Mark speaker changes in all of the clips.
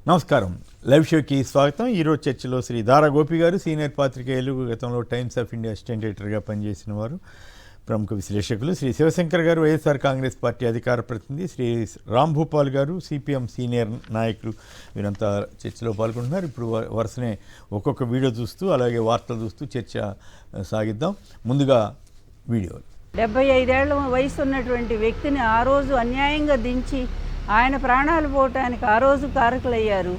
Speaker 1: నమస్కారం. లైవ్ షోకి స్వాగతం. ఈరోజు చర్చలో శ్రీ దారా గోపి గారు, సీనియర్ పాత్రికేయులు, గతంలో టైమ్స్ ఆఫ్ ఇండియా అసిస్టెంట్ ఎడిటర్గా పనిచేసిన వారు, ప్రముఖ విశ్లేషకులు. శ్రీ శివశంకర్ గారు, వైఎస్ఆర్ కాంగ్రెస్ పార్టీ అధికార ప్రతినిధి. శ్రీ రామ్ భూపాల్ గారు, సిపిఎం సీనియర్ నాయకులు. వీరంతా చర్చలో పాల్గొంటున్నారు. ఇప్పుడు వరుసనే ఒక్కొక్క వీడియో చూస్తూ, అలాగే వార్తలు చూస్తూ చర్చ సాగిద్దాం. ముందుగా వీడియోలు.
Speaker 2: 75 ఏళ్ల వయసు ఉన్నటువంటి వ్యక్తిని ఆ రోజు అన్యాయంగా దించి ఆయన ప్రాణాలు పోవటానికి ఆ రోజు కారకులయ్యారు.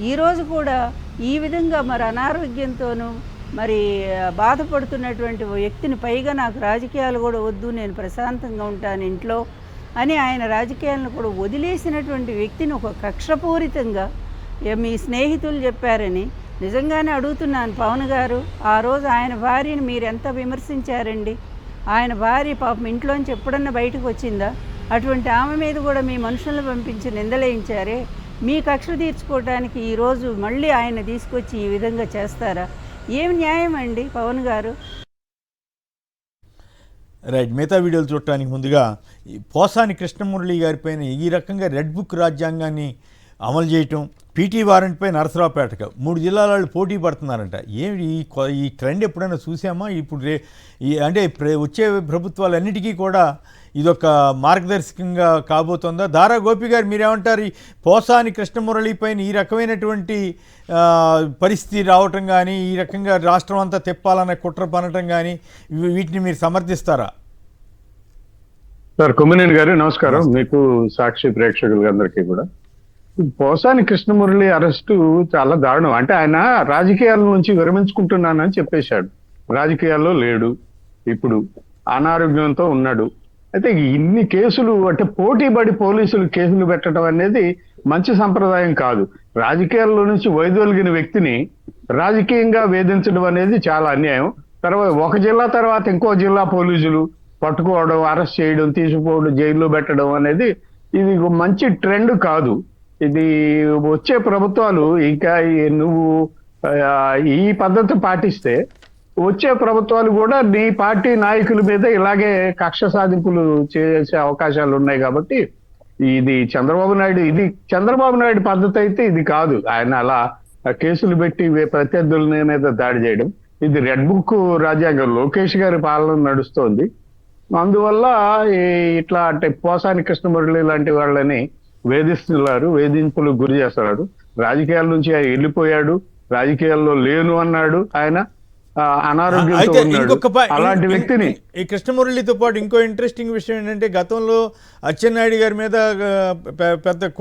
Speaker 2: ఈరోజు కూడా ఈ విధంగా మరి అనారోగ్యంతోనూ మరి బాధపడుతున్నటువంటి వ్యక్తిని, పైగా నాకు రాజకీయాలు కూడా వద్దు, నేను ప్రశాంతంగా ఉంటాను ఇంట్లో అని ఆయన రాజకీయాలను కూడా వదిలేసినటువంటి వ్యక్తిని ఒక కక్షపూరితంగా మీ స్నేహితులు చెప్పారని నిజంగానే అడుగుతున్నాను. పవన్ గారు, ఆ రోజు ఆయన భార్యని మీరు ఎంత విమర్శించారండి? ఆయన భార్య పాపం ఇంట్లోంచి ఎప్పుడన్నా బయటకు వచ్చిందా? అటువంటి ఆమె మీద కూడా మీ మనుషులను పంపించి నిందలేయించారే. మీ కక్ష తీర్చుకోవడానికి ఈరోజు మళ్ళీ ఆయన తీసుకొచ్చి ఈ విధంగా చేస్తారా? ఏం న్యాయం అండి పవన్ గారు?
Speaker 1: రైట్. మిగతా వీడియోలు చూడటానికి ముందుగా పోసాని కృష్ణమురళి గారిపైన ఈ రకంగా రెడ్ బుక్ రాజ్యాంగాన్ని అమలు చేయటం, పీటీ వారెంట్పై నరసరావుపేటకు 3 జిల్లాల వాళ్ళు పోటీ పడుతున్నారంట. ఏమి ఈ ట్రెండ్ ఎప్పుడైనా చూసామా? ఇప్పుడు అంటే వచ్చే ప్రభుత్వాలన్నిటికీ కూడా ఇదొక మార్గదర్శకంగా కాబోతుందా? దారా గోపి గారు, మీరేమంటారు? ఈ పోసాని కృష్ణమురళి పైన ఈ రకమైనటువంటి పరిస్థితి రావటం కానీ, ఈ రకంగా రాష్ట్రం అంతా తిప్పాలన్న కుట్ర పనటం కానీ, వీటిని మీరు సమర్థిస్తారా?
Speaker 3: సార్ కొమ్మినేని గారు నమస్కారం. మీకు, సాక్షి ప్రేక్షకులందరికీ కూడా. పోసాని కృష్ణమురళి అరెస్టు చాలా దారుణం. అంటే ఆయన రాజకీయాల నుంచి విరమించుకుంటున్నానని చెప్పేశాడు. రాజకీయాల్లో లేడు, ఇప్పుడు అనారోగ్యంతో ఉన్నాడు. అయితే ఇన్ని కేసులు, అంటే పోటీపడి పోలీసులు కేసులు పెట్టడం అనేది మంచి సంప్రదాయం కాదు. రాజకీయాల్లో నుంచి వైదొలిగిన వ్యక్తిని రాజకీయంగా వేధించడం అనేది చాలా అన్యాయం. తర్వాత ఒక జిల్లా తర్వాత ఇంకో జిల్లా పోలీసులు పట్టుకోవడం, అరెస్ట్ చేయడం, తీసుకుపోవడం, జైల్లో పెట్టడం అనేది ఇది మంచి ట్రెండ్ కాదు. ఇది వచ్చే ప్రభుత్వాలు ఇంకా నువ్వు ఈ పద్ధతి పాటిస్తే వచ్చే ప్రభుత్వాలు కూడా నీ పార్టీ నాయకుల మీద ఇలాగే కక్ష సాధింపులు చేసే అవకాశాలు ఉన్నాయి. కాబట్టి ఇది చంద్రబాబు నాయుడు పద్ధతి అయితే ఇది కాదు. ఆయన అలా కేసులు పెట్టి ప్రత్యర్థుల మీద దాడి చేయడం, ఇది రెడ్ బుక్ రాజ్యాంగం. లోకేష్ గారి పాలన నడుస్తోంది. అందువల్ల ఇట్లా అంటే పోసాని కృష్ణమురళి లాంటి వాళ్ళని వేధిస్తున్నారు, వేధింపులకు గురి చేస్తున్నాడు. రాజకీయాల నుంచి వెళ్ళిపోయాడు, రాజకీయాల్లో లేను అన్నాడు. ఆయన అనారోగ్యంతో ఉన్నాడు. అలాంటి వ్యక్తిని
Speaker 1: ఈ కృష్ణమురళితో పాటు ఇంకో ఇంట్రెస్టింగ్ విషయం ఏంటంటే, గతంలో అచ్చెన్నాయుడు గారి మీద పెద్ద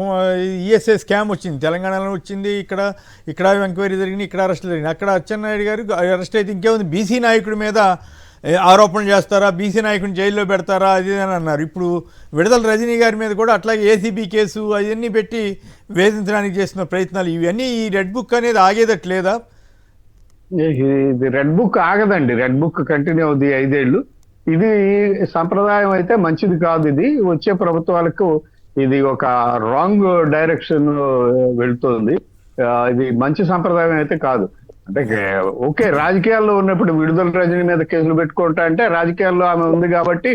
Speaker 1: ఈఎస్ఐ స్కామ్ వచ్చింది. తెలంగాణలో వచ్చింది, ఇక్కడ ఎంక్వైరీ జరిగింది, ఇక్కడ అరెస్ట్ జరిగింది. అక్కడ అచ్చెన్నాయుడు గారు అరెస్ట్ అయితే ఇంకేముంది, బీసీ నాయకుడి మీద ఆరోపణలు చేస్తారా, బీసీ నాయకుడిని జైల్లో పెడతారా, అది అని అన్నారు. ఇప్పుడు విడుదల రజనీ గారి మీద కూడా అట్లాగే ఏసీబీ కేసు అవన్నీ పెట్టి వేధించడానికి చేస్తున్న ప్రయత్నాలు, ఇవన్నీ ఈ రెడ్ బుక్ అనేది ఆగేదట్లేదా?
Speaker 3: ఇది రెడ్ బుక్ ఆగదండి. రెడ్ బుక్ కంటిన్యూ అవుతుంది 5 ఏళ్ళు. ఇది సంప్రదాయం అయితే మంచిది కాదు. ఇది వచ్చే ప్రభుత్వాలకు ఇది ఒక రాంగ్ డైరెక్షన్ వెళ్తుంది. ఇది మంచి సంప్రదాయం అయితే కాదు. అంటే ఓకే, రాజకీయాల్లో ఉన్నప్పుడు విడుదల రజనీ మీద కేసులు పెట్టుకుంటా అంటే రాజకీయాల్లో ఆమె ఉంది కాబట్టి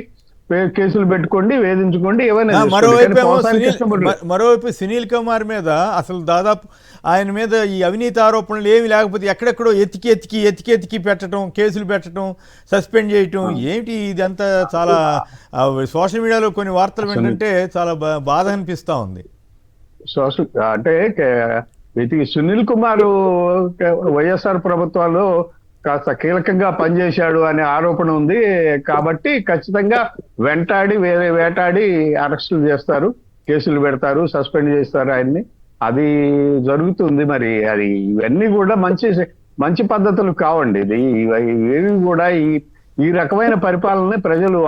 Speaker 3: కేసులు పెట్టుకోండి, వేధించుకోండి, ఏమైనా.
Speaker 1: మరోవైపు సునీల్ కుమార్ మీద అసలు దాదాపు ఆయన మీద ఈ అవినీతి ఆరోపణలు ఏమి లేకపోతే ఎక్కడెక్కడో ఎతికి పెట్టడం, కేసులు పెట్టడం, సస్పెండ్ చేయటం, ఏమిటి ఇదంతా? చాలా సోషల్ మీడియాలో కొన్ని వార్తలు ఏంటంటే చాలా బాధ అనిపిస్తా ఉంది.
Speaker 3: అంటే సునీల్ కుమార్ వైఎస్ఆర్ ప్రభుత్వాల్లో కాస్త కీలకంగా పనిచేశాడు అనే ఆరోపణ ఉంది. కాబట్టి ఖచ్చితంగా వేటాడి అరెస్టులు చేస్తారు, కేసులు పెడతారు, సస్పెండ్ చేస్తారు ఆయన్ని. అది జరుగుతుంది. మరి అది ఇవన్నీ కూడా మంచి పద్ధతులు కావండి. ఇది ఇవేవి కూడా ఈ రకమైన పరిపాలన ప్రజలు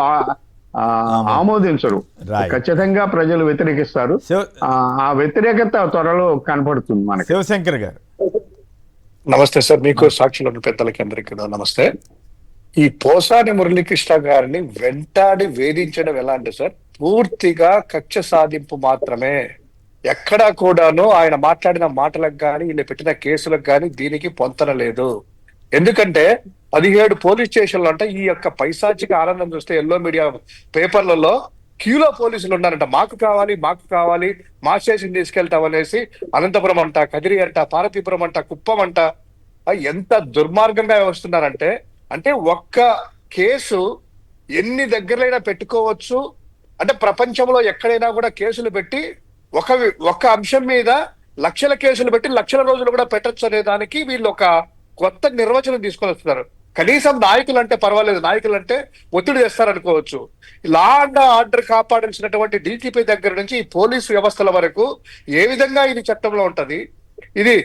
Speaker 3: ఆమోదించరు. ఖచ్చితంగా ప్రజలు వ్యతిరేకిస్తారు. ఆ వ్యతిరేకత త్వరలో కనపడుతుంది మనకి.
Speaker 1: శివశంకర్ గారు
Speaker 4: నమస్తే సార్. మీకు, సాక్షిలో పెద్దలకి అందరికీ నమస్తే. ఈ పోసాని మురళీకృష్ణ గారిని వెంటాడి వేధించడం ఎలా అంటే సార్, పూర్తిగా కక్ష సాధింపు మాత్రమే. ఎక్కడా కూడాను ఆయన మాట్లాడిన మాటలకు కానీ, వీళ్ళు పెట్టిన కేసులకు కానీ దీనికి పొంతన లేదు. ఎందుకంటే 17 పోలీస్ స్టేషన్లు అంటే ఈ యొక్క పైశాచిక ఆనందం చూస్తే ఎల్లో మీడియా పేపర్లలో క్యూలో పోలీసులు ఉన్నారంట, మాకు కావాలి మాకు కావాలి, మా స్టేషన్ తీసుకెళ్తాం అనేసి అనంతపురం అంట, కదిరి అంట, పార్వతీపురం అంట, కుప్పం అంట, ఎంత దుర్మార్గంగా వస్తున్నారంటే, అంటే ఒక్క కేసు ఎన్ని దగ్గరైనా పెట్టుకోవచ్చు, అంటే ప్రపంచంలో ఎక్కడైనా కూడా కేసులు పెట్టి ఒక అంశం మీద లక్షల కేసులు పెట్టి లక్షల రోజులు కూడా పెట్టచ్చు అనే దానికి వీళ్ళు ఒక కొత్త నిర్వచనం తీసుకొని వస్తున్నారు. కనీసం నాయకులు అంటే పర్వాలేదు, నాయకులు అంటే ఒత్తిడి చేస్తారనుకోవచ్చు. లా అండ్ ఆర్డర్ కాపాడాల్సినటువంటి డీజీపీ దగ్గర నుంచి ఈ పోలీసు వ్యవస్థల వరకు ఏ విధంగా ఇది చట్టంలో ఉంటది? ఇది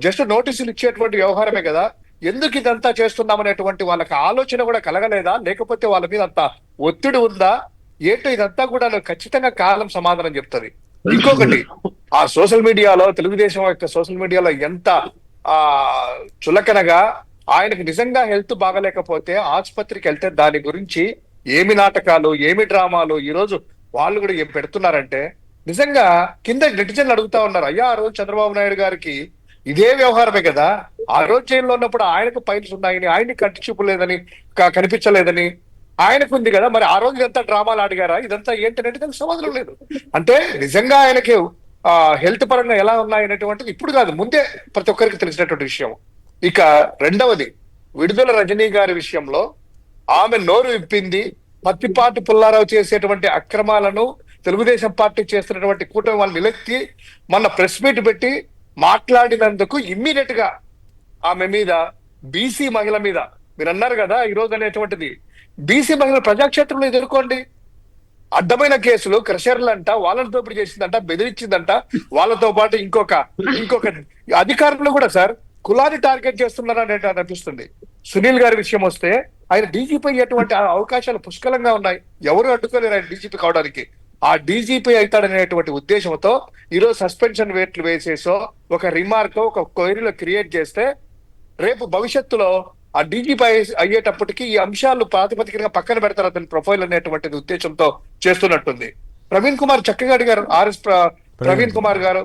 Speaker 4: జస్ట్ నోటీసులు ఇచ్చేటువంటి వ్యవహారమే కదా. ఎందుకు ఇదంతా చేస్తున్నామనేటువంటి వాళ్ళకి ఆలోచన కూడా కలగలేదా? లేకపోతే వాళ్ళ మీద అంత ఒత్తిడి ఉందా? ఏంటో ఇదంతా కూడా ఖచ్చితంగా కాలం సమాధానం చెప్తుంది. ఇంకొకటి, ఆ సోషల్ మీడియాలో, తెలుగుదేశం యొక్క సోషల్ మీడియాలో ఎంత చులకనగా, ఆయనకు నిజంగా హెల్త్ బాగలేకపోతే ఆసుపత్రికి వెళ్తే దాని గురించి ఏమి నాటకాలు, ఏమి డ్రామాలు ఈ రోజు వాళ్ళు కూడా ఏం పెడుతున్నారంటే, నిజంగా కింద నెటిజన్లు అడుగుతా ఉన్నారు, అయ్యా ఆ రోజు చంద్రబాబు నాయుడు గారికి ఇదే వ్యవహారమే కదా, ఆ రోజు జైల్లో ఉన్నప్పుడు ఆయనకు ఫైల్స్ ఉన్నాయని, ఆయన్ని కంటి చూపు లేదని, కనిపించలేదని ఆయనకు ఉంది కదా, మరి ఆ రోజు ఇదంతా డ్రామాలు ఆడిగారా, ఇదంతా ఏంటంటే దానికి సమాధానం లేదు. అంటే నిజంగా ఆయనకి హెల్త్ పరంగా ఎలా ఉన్నాయనేటువంటిది ఇప్పుడు కాదు, ముందే ప్రతి ఒక్కరికి తెలిసినటువంటి విషయం. ఇక రెండవది, విడుదల రజనీ గారి విషయంలో ఆమె నోరు విప్పింది, పత్తిపాటి పుల్లారావు చేసేటువంటి అక్రమాలను తెలుగుదేశం పార్టీ చేస్తున్నటువంటి కూటమి వాళ్ళు నిలెత్తి మొన్న ప్రెస్ మీట్ పెట్టి మాట్లాడినందుకు ఇమ్మీడియట్ గా ఆమె మీద, బీసీ మహిళ మీద మీరు అన్నారు కదా ఈ రోజు అనేటువంటిది, బీసీ మహిళ ప్రజాక్షేత్రంలో ఎదుర్కోండి. అడ్డమైన కేసులు, క్రషర్లంట, వాళ్ళని దోపిడీ చేసిందంట, బెదిరించిందంట, వాళ్ళతో పాటు ఇంకొక అధికారులు కూడా సార్ కులాన్ని టార్గెట్ చేస్తున్నారని అనిపిస్తుంది. సునీల్ గారి విషయం వస్తే ఆయన డీజీపీ అయ్యేటువంటి అవకాశాలు పుష్కలంగా ఉన్నాయి. ఎవరు అడ్డుకోలేరు ఆయన డీజీపీ కావడానికి. ఆ డీజీపీ అవుతాడనేటువంటి ఉద్దేశంతో ఈరోజు సస్పెన్షన్ వేట్లు వేసేసో, ఒక రిమార్క్, ఒక క్వైరీలో క్రియేట్ చేస్తే రేపు భవిష్యత్తులో ఆ డీజీపీ అయ్యేటప్పటికి ఈ అంశాలు ప్రాతిపదికగా పక్కన పెడతారు అతని ప్రొఫైల్ అనేటువంటి ఉద్దేశంతో చేస్తున్నట్టుంది. ప్రవీణ్ కుమార్ చక్కగా అడిగారు, ప్రవీణ్ కుమార్ గారు,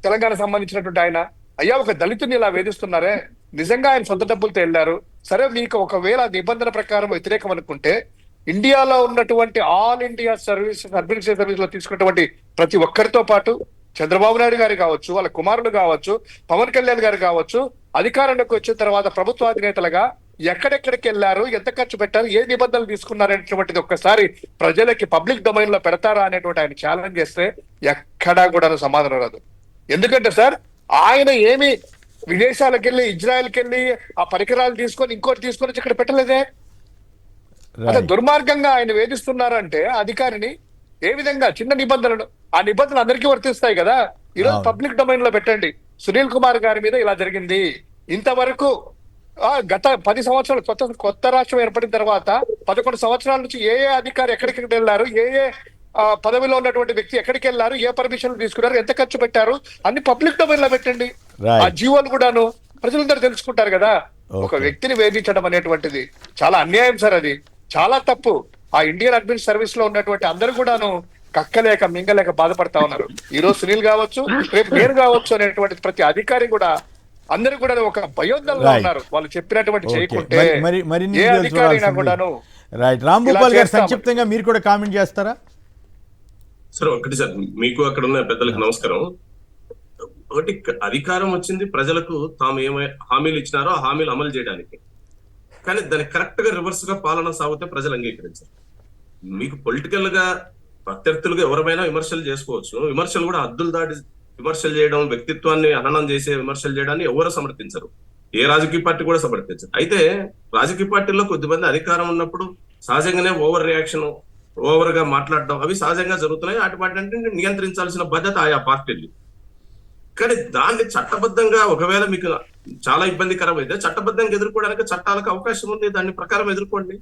Speaker 4: తెలంగాణ సంబంధించినటువంటి ఆయన, అయ్యా ఒక దళితుని ఇలా వేధిస్తున్నారే, నిజంగా ఆయన సొంత డబ్బులతో వెళ్ళారు, సరే మీకు ఒకవేళ నిబంధన ప్రకారం వ్యతిరేకం అనుకుంటే ఇండియాలో ఉన్నటువంటి all India service, administrative service లో తీసుకున్నటువంటి ప్రతి ఒక్కరితో పాటు చంద్రబాబు నాయుడు గారు కావచ్చు, వాళ్ళ కుమారులు కావచ్చు, పవన్ కళ్యాణ్ గారు కావచ్చు, అధికారంలోకి వచ్చిన తర్వాత ప్రభుత్వ అధినేతలుగా ఎక్కడెక్కడికి వెళ్ళారు, ఎంత ఖర్చు పెట్టారు, ఏ నిబంధనలు తీసుకున్నారనేటువంటిది ఒక్కసారి ప్రజలకి పబ్లిక్ డొమైన్ లో పెడతారా అనేటువంటి ఆయన ఛాలెంజ్ చేస్తే ఎక్కడా కూడా సమాధానం రాదు. ఎందుకంటే సార్ ఆయన ఏమి విదేశాలకు వెళ్ళి, ఇజ్రాయెల్కి వెళ్ళి ఆ పరికరాలు తీసుకొని ఇంకోటి తీసుకొని ఇక్కడ పెట్టలేదే. అదే దుర్మార్గంగా ఆయన వేధిస్తున్నారంటే అధికారిని ఏ విధంగా, చిన్న నిబంధనలు, ఆ నిబంధనలు అందరికీ వర్తిస్తాయి కదా. ఈరోజు పబ్లిక్ డొమైన్ లో పెట్టండి, సునీల్ కుమార్ గారి మీద ఇలా జరిగింది, ఇంతవరకు గత 10 సంవత్సరాలు కొత్త రాష్ట్రం ఏర్పడిన తర్వాత 11 సంవత్సరాల నుంచి ఏ అధికారి ఎక్కడికి వెళ్ళారు, ఏ పదవిలో ఉన్నటువంటి వ్యక్తి ఎక్కడికి వెళ్ళారు, ఏ పర్మిషన్లు తీసుకున్నారు, ఎంత ఖర్చు పెట్టారు, అన్ని పబ్లిక్ డొమైన్ లో పెట్టండి. ఆ జీవోలు కూడాను ప్రజలందరూ తెలుసుకుంటారు కదా. ఒక వ్యక్తిని వేధించడం అనేటువంటిది చాలా అన్యాయం సార్, అది చాలా తప్పు. ఆ ఇండియన్ అడ్మిన్ సర్వీస్ లో ఉన్నటువంటి అందరూ కూడాను కక్కలేక మింగలేక బాధపడతా ఉన్నారు. ఈ రోజు సునీల్ కావచ్చు, రేపు నేను కావచ్చు అనేటువంటి ప్రతి అధికారి కూడా, అందరూ కూడా ఒక భయోందనలో ఉన్నారు. వాళ్ళు చెప్పినటువంటి చేయకుంటే ఏ అధికారి అయినా కూడాను.
Speaker 1: రైట్, రాంభూపాల్ గారు సంక్షిప్తంగా మీరు కూడా కామెంట్ చేస్తారా?
Speaker 5: సార్ ఒకటి సార్, మీకు అక్కడ ఉన్న పెద్దలకు నమస్కారం. ఒకటి, అధికారం వచ్చింది ప్రజలకు తాము ఏమై హామీలు ఇచ్చినారో ఆ హామీలు అమలు చేయడానికి, కానీ దాన్ని కరెక్ట్ గా రివర్స్ గా పాలన సాగితే ప్రజలు అంగీకరించారు. మీకు పొలిటికల్ గా ప్రత్యర్థులుగా ఎవరైనా విమర్శలు చేసుకోవచ్చు, విమర్శలు కూడా హద్దులు దాటి విమర్శలు చేయడం, వ్యక్తిత్వాన్ని హననం చేసే విమర్శలు చేయడాన్ని ఎవరు సమర్థించరు, ఏ రాజకీయ పార్టీ కూడా సమర్థించరు. అయితే రాజకీయ పార్టీల్లో కొద్దిమంది అధికారం ఉన్నప్పుడు సహజంగానే ఓవర్ రియాక్షన్, ఓవర్ గా మాట్లాడడం అవి సహజంగా జరుగుతున్నాయి. వాటిని నియంత్రించాల్సిన బాధ్యత ఆయా పార్టీలు. కానీ దాన్ని చట్టబద్ధంగా, ఒకవేళ మీకు చాలా ఇబ్బందికరం అయితే చట్టబద్ధంగా ఎదుర్కోవడానికి చట్టాలకు అవకాశం ఉంది, దాని ప్రకారం ఎదుర్కోండి.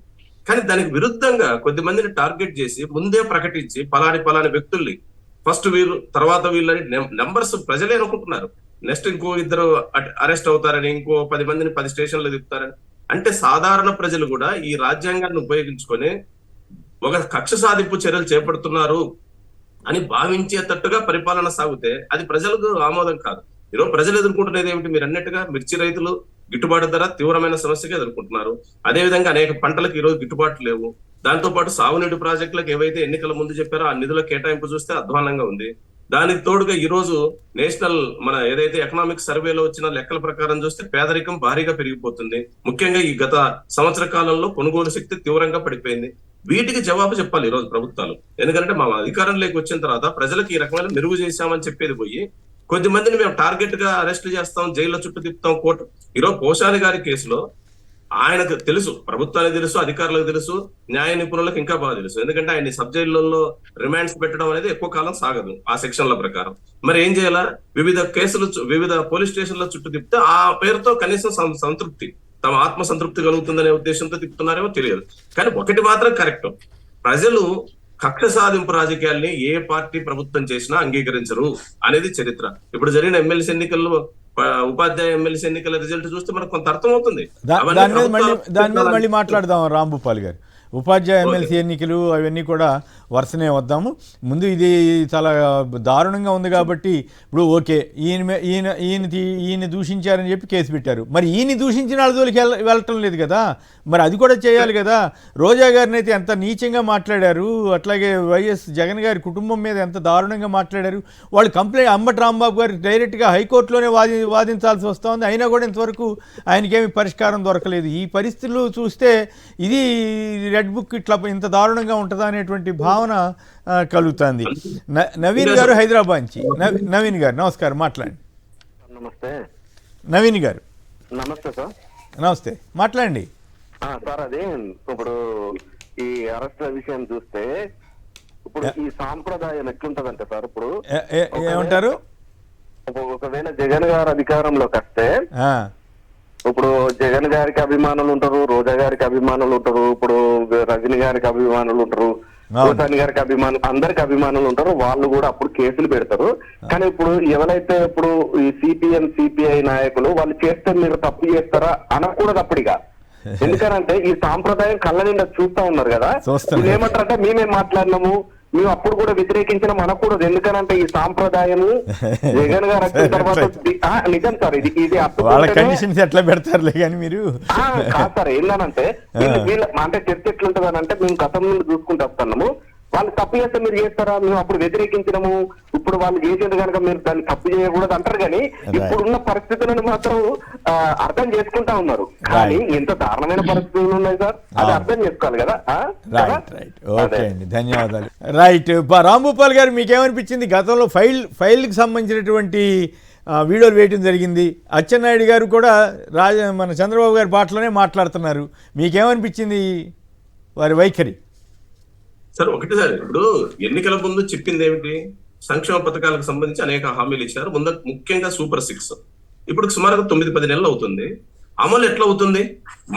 Speaker 5: కానీ దానికి విరుద్ధంగా కొద్ది మందిని టార్గెట్ చేసి ముందే ప్రకటించి పలాని వ్యక్తుల్ని ఫస్ట్ వీళ్ళు తర్వాత వీళ్ళని నెంబర్స్ ప్రజలే అనుకుంటున్నారు. నెక్స్ట్ ఇంకో 2 అరెస్ట్ అవుతారని, ఇంకో 10 మందిని 10 స్టేషన్లు తిప్పుతారని. అంటే సాధారణ ప్రజలు కూడా ఈ రాజ్యాంగాన్ని ఉపయోగించుకొని ఒక కక్ష సాధింపు చర్యలు చేపడుతున్నారు అని భావించేటట్టుగా పరిపాలన సాగితే అది ప్రజలకు ఆమోదం కాదు. ఈరోజు ప్రజలు ఎదుర్కొంటున్నది ఏమిటి? మీరు అన్నట్టుగా మిర్చి రైతులు గిట్టుబాటు ధర తీవ్రమైన సమస్యగా ఎదుర్కొంటున్నారు. అదేవిధంగా అనేక పంటలకు ఈ రోజు గిట్టుబాటు లేవు. దాంతో పాటు సాగునీటి ప్రాజెక్టులకు ఏవైతే ఎన్నికల ముందు చెప్పారో ఆ నిధుల కేటాయింపు చూస్తే అధ్వానంగా ఉంది. దానికి తోడుగా ఈ రోజు నేషనల్ మన ఏదైతే ఎకనామిక్ సర్వేలో వచ్చిన లెక్కల ప్రకారం చూస్తే పేదరికం భారీగా పెరిగిపోతుంది. ముఖ్యంగా ఈ గత సంవత్సర కాలంలో కొనుగోలు శక్తి తీవ్రంగా పడిపోయింది. వీటికి జవాబు చెప్పాలి ఈ రోజు ప్రభుత్వాలు. ఎందుకంటే మా అధికారంలోకి వచ్చిన తర్వాత ప్రజలకు ఈ రకమైన మెరుగు చేశామని చెప్పేది పోయి కొద్ది మందిని మేము టార్గెట్ గా అరెస్ట్ చేస్తాం, జైల్లో చుట్టూ తిప్పుతాం, కోర్టు. ఈరోజు పోషాని గారి కేసులో ఆయనకు తెలుసు, ప్రభుత్వానికి తెలుసు, అధికారులకు తెలుసు, న్యాయ నిపుణులకు ఇంకా బాగా తెలుసు. ఎందుకంటే ఆయన సబ్ జైల్లో రిమాండ్స్ పెట్టడం అనేది ఎక్కువ కాలం సాగదు ఆ సెక్షన్ల ప్రకారం. మరి ఏం చేయాలా? వివిధ కేసులు వివిధ పోలీస్ స్టేషన్ల చుట్టూ తిప్పితే ఆ పేరుతో కనీసం సంతృప్తి, తమ ఆత్మ సంతృప్తి కలుగుతుందనే ఉద్దేశంతో తిప్పుతున్నారేమో తెలియదు. కానీ ఒకటి మాత్రం కరెక్ట్, ప్రజలు కక్ష సాధింపు రాజకీయాల్ని ఏ పార్టీ ప్రభుత్వం చేసినా అంగీకరించరు అనేది చరిత్ర. ఇప్పుడు జరిగిన ఎమ్మెల్సీ ఎన్నికల్లో ఉపాధ్యాయ ఎమ్మెల్సీ ఎన్నికల రిజల్ట్ చూస్తే మనకు కొంత అర్థం అవుతుంది.
Speaker 1: దాని మీద మళ్ళీ మాట్లాడదాం రాంభూపాల్ గారు. ఉపాధ్యాయ ఎమ్మెల్సీ ఎన్నికలు అవన్నీ కూడా వరుసనే వద్దాము. ముందు ఇది చాలా దారుణంగా ఉంది కాబట్టి ఇప్పుడు ఓకే, ఈయన దూషించారని చెప్పి కేసు పెట్టారు. మరి ఈయన దూషించిన వాళ్ళ జోలికి వెళ్ళటం లేదు కదా, మరి అది కూడా చేయాలి కదా. రోజా గారిని అయితే ఎంత నీచంగా మాట్లాడారు, అట్లాగే వైఎస్ జగన్ గారి కుటుంబం మీద ఎంత దారుణంగా మాట్లాడారు. వాళ్ళు కంప్లైంట్ అంబటి రాంబాబు గారు డైరెక్ట్గా హైకోర్టులోనే వాదించాల్సి వస్తూ ఉంది. అయినా కూడా ఇంతవరకు ఆయనకేమి పరిష్కారం దొరకలేదు. ఈ పరిస్థితులు చూస్తే ఇది రెడ్ బుక్ ఇట్లా ఇంత దారుణంగా ఉంటుందా అనేటువంటి భావన కలుగుతుంది. నవీన్ గారు హైదరాబాద్ నుంచి. నవీన్ గారు నమస్కారం, మాట్లాడండి.
Speaker 6: నమస్తే
Speaker 1: నవీన్ గారు.
Speaker 6: నమస్తే సార్.
Speaker 1: నమస్తే, మాట్లాడండి
Speaker 6: సార్. అది ఇప్పుడు ఈ అరెస్ట్ విషయం చూస్తే ఇప్పుడు ఈ సాంప్రదాయం ఎట్లుంటదంటే సార్, ఇప్పుడు
Speaker 1: ఏమంటారు,
Speaker 6: ఒకవేళ జగన్ గారు అధికారంలోకి వస్తే ఇప్పుడు జగన్ గారికి అభిమానులు ఉంటారు, రోజా గారికి అభిమానులు ఉంటారు, ఇప్పుడు రజనీ గారికి అభిమానులు ఉంటారు, పోసాని గారికి అభిమానులు, అందరికి అభిమానులు ఉంటారు. వాళ్ళు కూడా అప్పుడు కేసులు పెడతారు. కానీ ఇప్పుడు ఎవరైతే ఇప్పుడు ఈ సిపిఎం సిపిఐ నాయకులు వాళ్ళు చేస్తే మీరు తప్పు చేస్తారా అనకూడదు అప్పటిగా. ఎందుకనంటే ఈ సాంప్రదాయం కళ్ళ నిండా చూస్తా ఉన్నారు కదా. ఏమంటారంటే మేమేం మాట్లాడినాము, మేము అప్పుడు కూడా వ్యతిరేకించడం అనకూడదు. ఎందుకనంటే ఈ సాంప్రదాయము జగన్ గారు వచ్చిన తర్వాత నిజం సార్, ఇది
Speaker 1: కండిషన్స్ ఎట్లా పెడతారులే కానీ మీరు
Speaker 6: కాదు సార్. ఏంటంటే అంటే చర్చ ఎట్లుంటది అని అంటే మేము గతం నుండి చూసుకుంటూ వస్తున్నాము. వాళ్ళు తప్పు చేస్తే మీరు చేస్తారా, మేము అప్పుడు వ్యతిరేకించడము, ఇప్పుడు వాళ్ళు చేసేది కనుక మీరు దాన్ని తప్పు చేయకూడదు అంటారు. కానీ ఇప్పుడున్న పరిస్థితులను మాత్రం అర్థం చేసుకుంటా ఉన్నారు. కానీ ఎంత దారుణమైన పరిస్థితులు ఉన్నాయి సార్, అది అర్థం చేసుకోవాలి కదా.
Speaker 1: ఓకే అండి, ధన్యవాదాలు. రైట్, రాంభూపాల్ గారు మీకేమనిపించింది? గతంలో ఫైల్కి సంబంధించినటువంటి వీడియోలు వేయటం జరిగింది. అచ్చెన్నాయుడు గారు కూడా మన చంద్రబాబు గారి పాటలోనే మాట్లాడుతున్నారు. మీకేమనిపించింది వారి వైఖరి?
Speaker 5: సార్ ఒకటి సార్, ఇప్పుడు ఎన్నికల ముందు చెప్పింది ఏమిటి? సంక్షేమ పథకాలకు సంబంధించి అనేక హామీలు ఇచ్చారు. ముందు ముఖ్యంగా సూపర్ 6 ఇప్పుడు సుమారుగా 9-10 నెలలు అవుతుంది. అమలు ఎట్లా అవుతుంది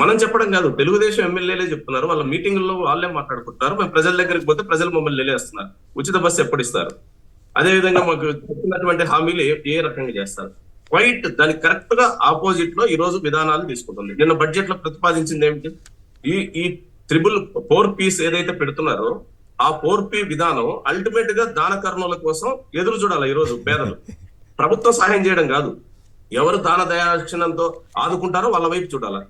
Speaker 5: మనం చెప్పడం కాదు, తెలుగుదేశం ఎమ్మెల్యేలే చెప్తున్నారు. వాళ్ళ మీటింగుల్లో వాళ్ళే మాట్లాడుకుంటారు. మేము ప్రజల దగ్గరికి పోతే ప్రజలు మమ్మల్ని నిలేస్తున్నారు. ఉచిత బస్సు ఎప్పుడు ఇస్తారు, అదేవిధంగా మాకు చెప్పినటువంటి హామీలు ఏ రకంగా చేస్తారు. క్వైట్ దానికి కరెక్ట్ గా ఆపోజిట్ లో ఈ రోజు విధానాలు తీసుకుంటుంది. నిన్న బడ్జెట్ లో ప్రతిపాదించింది ఏమిటి? ఈ 4Ps ఏదైతే పెడుతున్నారో ఆ 4P విధానం అల్టిమేట్ గా దాన కర్ణుల కోసం ఎదురు చూడాలి. ఈ రోజు పేదలు ప్రభుత్వం సహాయం చేయడం కాదు, ఎవరు దాన దయాక్షణంతో ఆదుకుంటారో వాళ్ళ వైపు చూడాలి.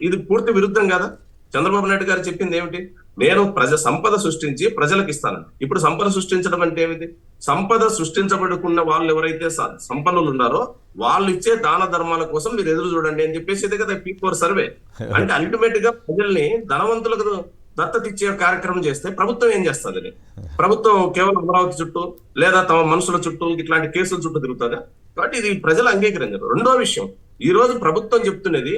Speaker 5: ఇది పూర్తి విరుద్ధం కదా. చంద్రబాబు నాయుడు గారు చెప్పింది ఏమిటి? నేను సంపద సృష్టించి ప్రజలకు ఇస్తాను. ఇప్పుడు సంపద సృష్టించడం అంటే ఏమిటి? సంపద సృష్టించబడుకున్న వాళ్ళు ఎవరైతే సంపన్నులు ఉన్నారో వాళ్ళు ఇచ్చే దాన ధర్మాల కోసం మీరు ఎదురు చూడండి అని చెప్పేసి కదా P4 సర్వే. అంటే అల్టిమేట్ గా ప్రజల్ని ధనవంతులకు దత్తత ఇచ్చే కార్యక్రమం చేస్తే ప్రభుత్వం ఏం చేస్తుంది? ప్రభుత్వం కేవలం అమరావతి చుట్టూ లేదా తమ మనుషుల చుట్టూ ఇట్లాంటి కేసుల చుట్టూ తిరుగుతుందా? కాబట్టి ఇది ప్రజలు అంగీకరించారు. రెండో విషయం, ఈ రోజు ప్రభుత్వం చెప్తున్నది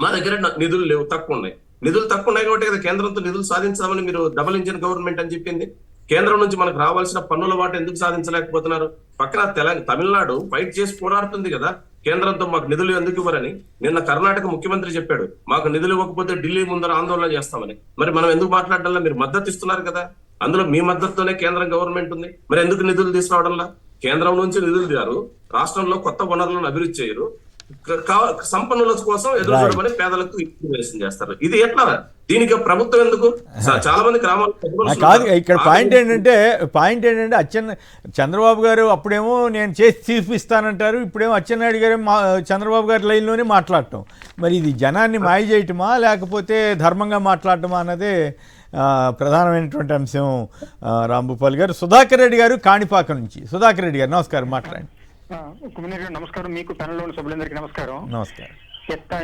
Speaker 5: మా దగ్గర నిధులు లేవు, తక్కువ ఉన్నాయి. నిధులు తక్కువ ఉన్నాయి కాబట్టి కదా కేంద్రంతో నిధులు సాధించామని మీరు డబుల్ ఇంజిన్ గవర్నమెంట్ అని చెప్పింది. కేంద్రం నుంచి మనకు రావాల్సిన పన్నుల వాట ఎందుకు సాధించలేకపోతున్నారు? పక్కన తమిళనాడు ఫైట్ చేసి పోరాడుతుంది కదా కేంద్రంతో మాకు నిధులు ఎందుకు ఇవ్వరని. నిన్న కర్ణాటక ముఖ్యమంత్రి చెప్పాడు, మాకు నిధులు ఇవ్వకపోతే ఢిల్లీ ముందర ఆందోళన చేస్తామని. మరి మనం ఎందుకు మాట్లాడడంలో? మీరు మద్దతు ఇస్తున్నారు కదా, అందులో మీ మద్దతుతోనే కేంద్రం గవర్నమెంట్ ఉంది. మరి ఎందుకు నిధులు తీసుకురావడంలా? కేంద్రం నుంచి నిధులు తీరు, రాష్ట్రంలో కొత్త వనరులను అభివృద్ధి చేయరు, సంపన్నుల కోసం ఎదురు చూడమని పేదలకు ఇన్ఫర్మేషన్ చేస్తారు. ఇది ఎట్లా? దీనికి ప్రభుత్వం ఎందుకు? చాలా మంది గ్రామాల్లో
Speaker 1: కాదు. ఇక్కడ పాయింట్ ఏంటంటే చంద్రబాబు గారు అప్పుడేమో నేను చేసి చూపిస్తానంటారు, ఇప్పుడేమో అచ్చెన్నాయుడు గారు చంద్రబాబు గారి లైన్లోనే మాట్లాడటం. మరి ఇది జనాన్ని మాయ చేయటమా లేకపోతే ధర్మంగా మాట్లాడటమా అన్నదే ప్రధానమైనటువంటి అంశం. రాంభూపాల్ గారు, సుధాకర్ రెడ్డి గారు కాణిపాక నుంచి. సుధాకర్ రెడ్డి గారు నమస్కారం, మాట్లాడండి.
Speaker 7: కుమినేర్ గారు నమస్కారం. మీకు ప్యానెల్లోని సభ్యులందరికీ నమస్కారం.
Speaker 1: నమస్కారం.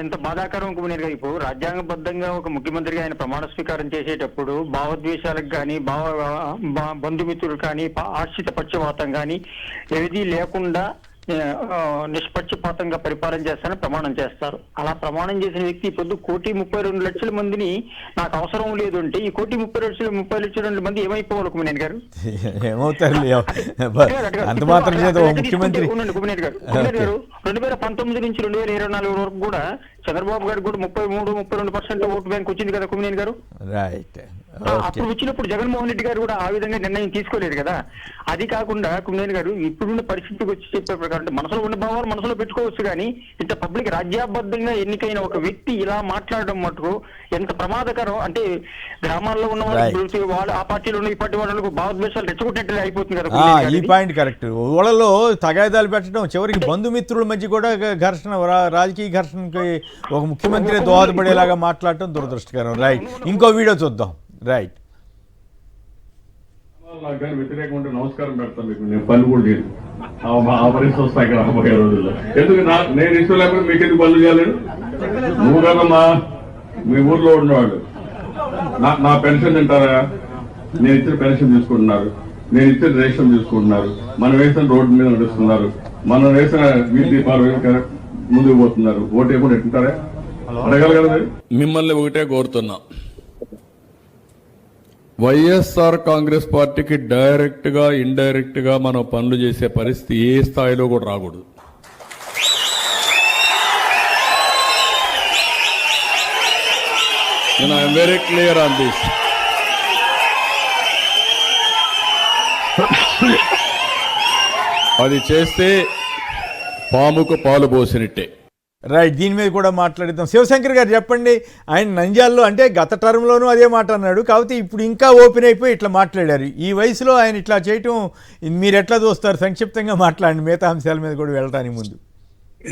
Speaker 7: ఎంత బాధాకరం కుమినేర్ గారు, ఇప్పుడు రాజ్యాంగబద్ధంగా ఒక ముఖ్యమంత్రిగా ఆయన ప్రమాణ స్వీకారం చేసేటప్పుడు భావోద్వేషాలకు కానీ బంధుమిత్రులు కానీ ఆశ్రిత పక్షపాతం కానీ ఏది లేకుండా నిష్పక్షపాతంగా పరిపాలన చేస్తానని ప్రమాణం చేస్తారు. అలా ప్రమాణం చేసిన వ్యక్తి ఇప్పుడు 1,32,00,000 మందిని నాకు అవసరం లేదు అంటే ఈ 1,32,00,000 మంది ఏమైపోవాలి కుమినేని గారు?
Speaker 1: ఏమవుతారు అంత మాత్రం చేత ముఖ్యమంత్రి.
Speaker 7: కుమినేని గారు 2019 నుంచి 2024 వరకు కూడా చంద్రబాబు గారికి కూడా 33-32% ఓటు బ్యాంక్ వచ్చింది కదా కుమినేని గారు.
Speaker 1: రైట్.
Speaker 7: అప్పుడు వచ్చినప్పుడు జగన్మోహన్ రెడ్డి గారు కూడా ఆ విధంగా నిర్ణయం తీసుకోలేదు కదా. అది కాకుండా కుమినేని గారు ఇప్పుడున్న పరిస్థితికి వచ్చి చెప్పే ప్రకారం మనసులో ఉన్న భావాలు మనసులో పెట్టుకోవచ్చు, కానీ ఇంత పబ్లిక్ రాజ్యాంగబద్ధంగా ఎన్నికైన ఒక వ్యక్తి ఇలా మాట్లాడడం మటుకు ఎంత ప్రమాదకరం అంటే గ్రామాల్లో ఉన్న వాళ్ళు ఆ పార్టీలో ఉన్న ఈ పార్టీ వాళ్ళకు భావోద్వేషాలు రెచ్చగొట్టినట్టు అయిపోతుంది కదా.
Speaker 1: ఈ పాయింట్ కరెక్ట్. ఊళ్ళలో తగాదాలు పెట్టడం, చివరికి బంధుమిత్రుల మధ్య కూడా ఘర్షణ, రాజకీయ ఘర్షణకి ఒక ముఖ్యమంత్రి దోహదపడేలాగా మాట్లాడటం దురదృష్టకరం. రైట్, ఇంకో వీడియో చూద్దాం. రైట్.
Speaker 8: నాకు కానీ వ్యతిరేకం ఉంటే నమస్కారం పెడతాను మీకు. నేను పనులు కూడా లేదు ఆ పరిస్థితి వస్తాయి ఇక్కడ రాబోయే రోజుల్లో. ఎందుకు నేను ఇష్టం లేకపోతే మీకు ఎందుకు పనులు చేయలేను? నువ్వు కదా మీ ఊర్లో ఉన్నవాళ్ళు నా పెన్షన్ తింటారా? నేను ఇచ్చిన పెన్షన్ తీసుకుంటున్నారు, నేను ఇచ్చిన రేషన్ తీసుకుంటున్నారు, మనం వేసిన రోడ్డు మీద నడుస్తున్నారు, మనం వేసిన వీధి దీపాలు ముందుకు పోతున్నారు. ఓటు వేయకుండా ఎట్టుంటారా? అడగాలి కదా.
Speaker 9: మిమ్మల్ని ఒకటే కోరుతున్నా, వైఎస్ఆర్ కాంగ్రెస్ పార్టీకి డైరెక్ట్ గా ఇండైరెక్ట్ గా మనం పనులు చేసే పరిస్థితి ఏ స్థాయిలో కూడా రాకూడదు. నేను I'm very clear on this. అది చేస్తే పాముకు పాలు పోసినట్టే.
Speaker 1: రైట్, దీని మీద కూడా మాట్లాడిద్దాం. శివశంకర్ గారు చెప్పండి. ఆయన నంద్యాలలో అంటే గత టర్మ్లోనూ అదే మాట అన్నాడు, కాకపోతే ఇప్పుడు ఇంకా ఓపెన్ అయిపోయి ఇట్లా మాట్లాడారు. ఈ వయసులో ఆయన ఇట్లా చేయటం మీరు ఎట్లా చూస్తారు? సంక్షిప్తంగా మాట్లాడండి, మిగతా అంశాల మీద కూడా వెళ్ళడానికి ముందు.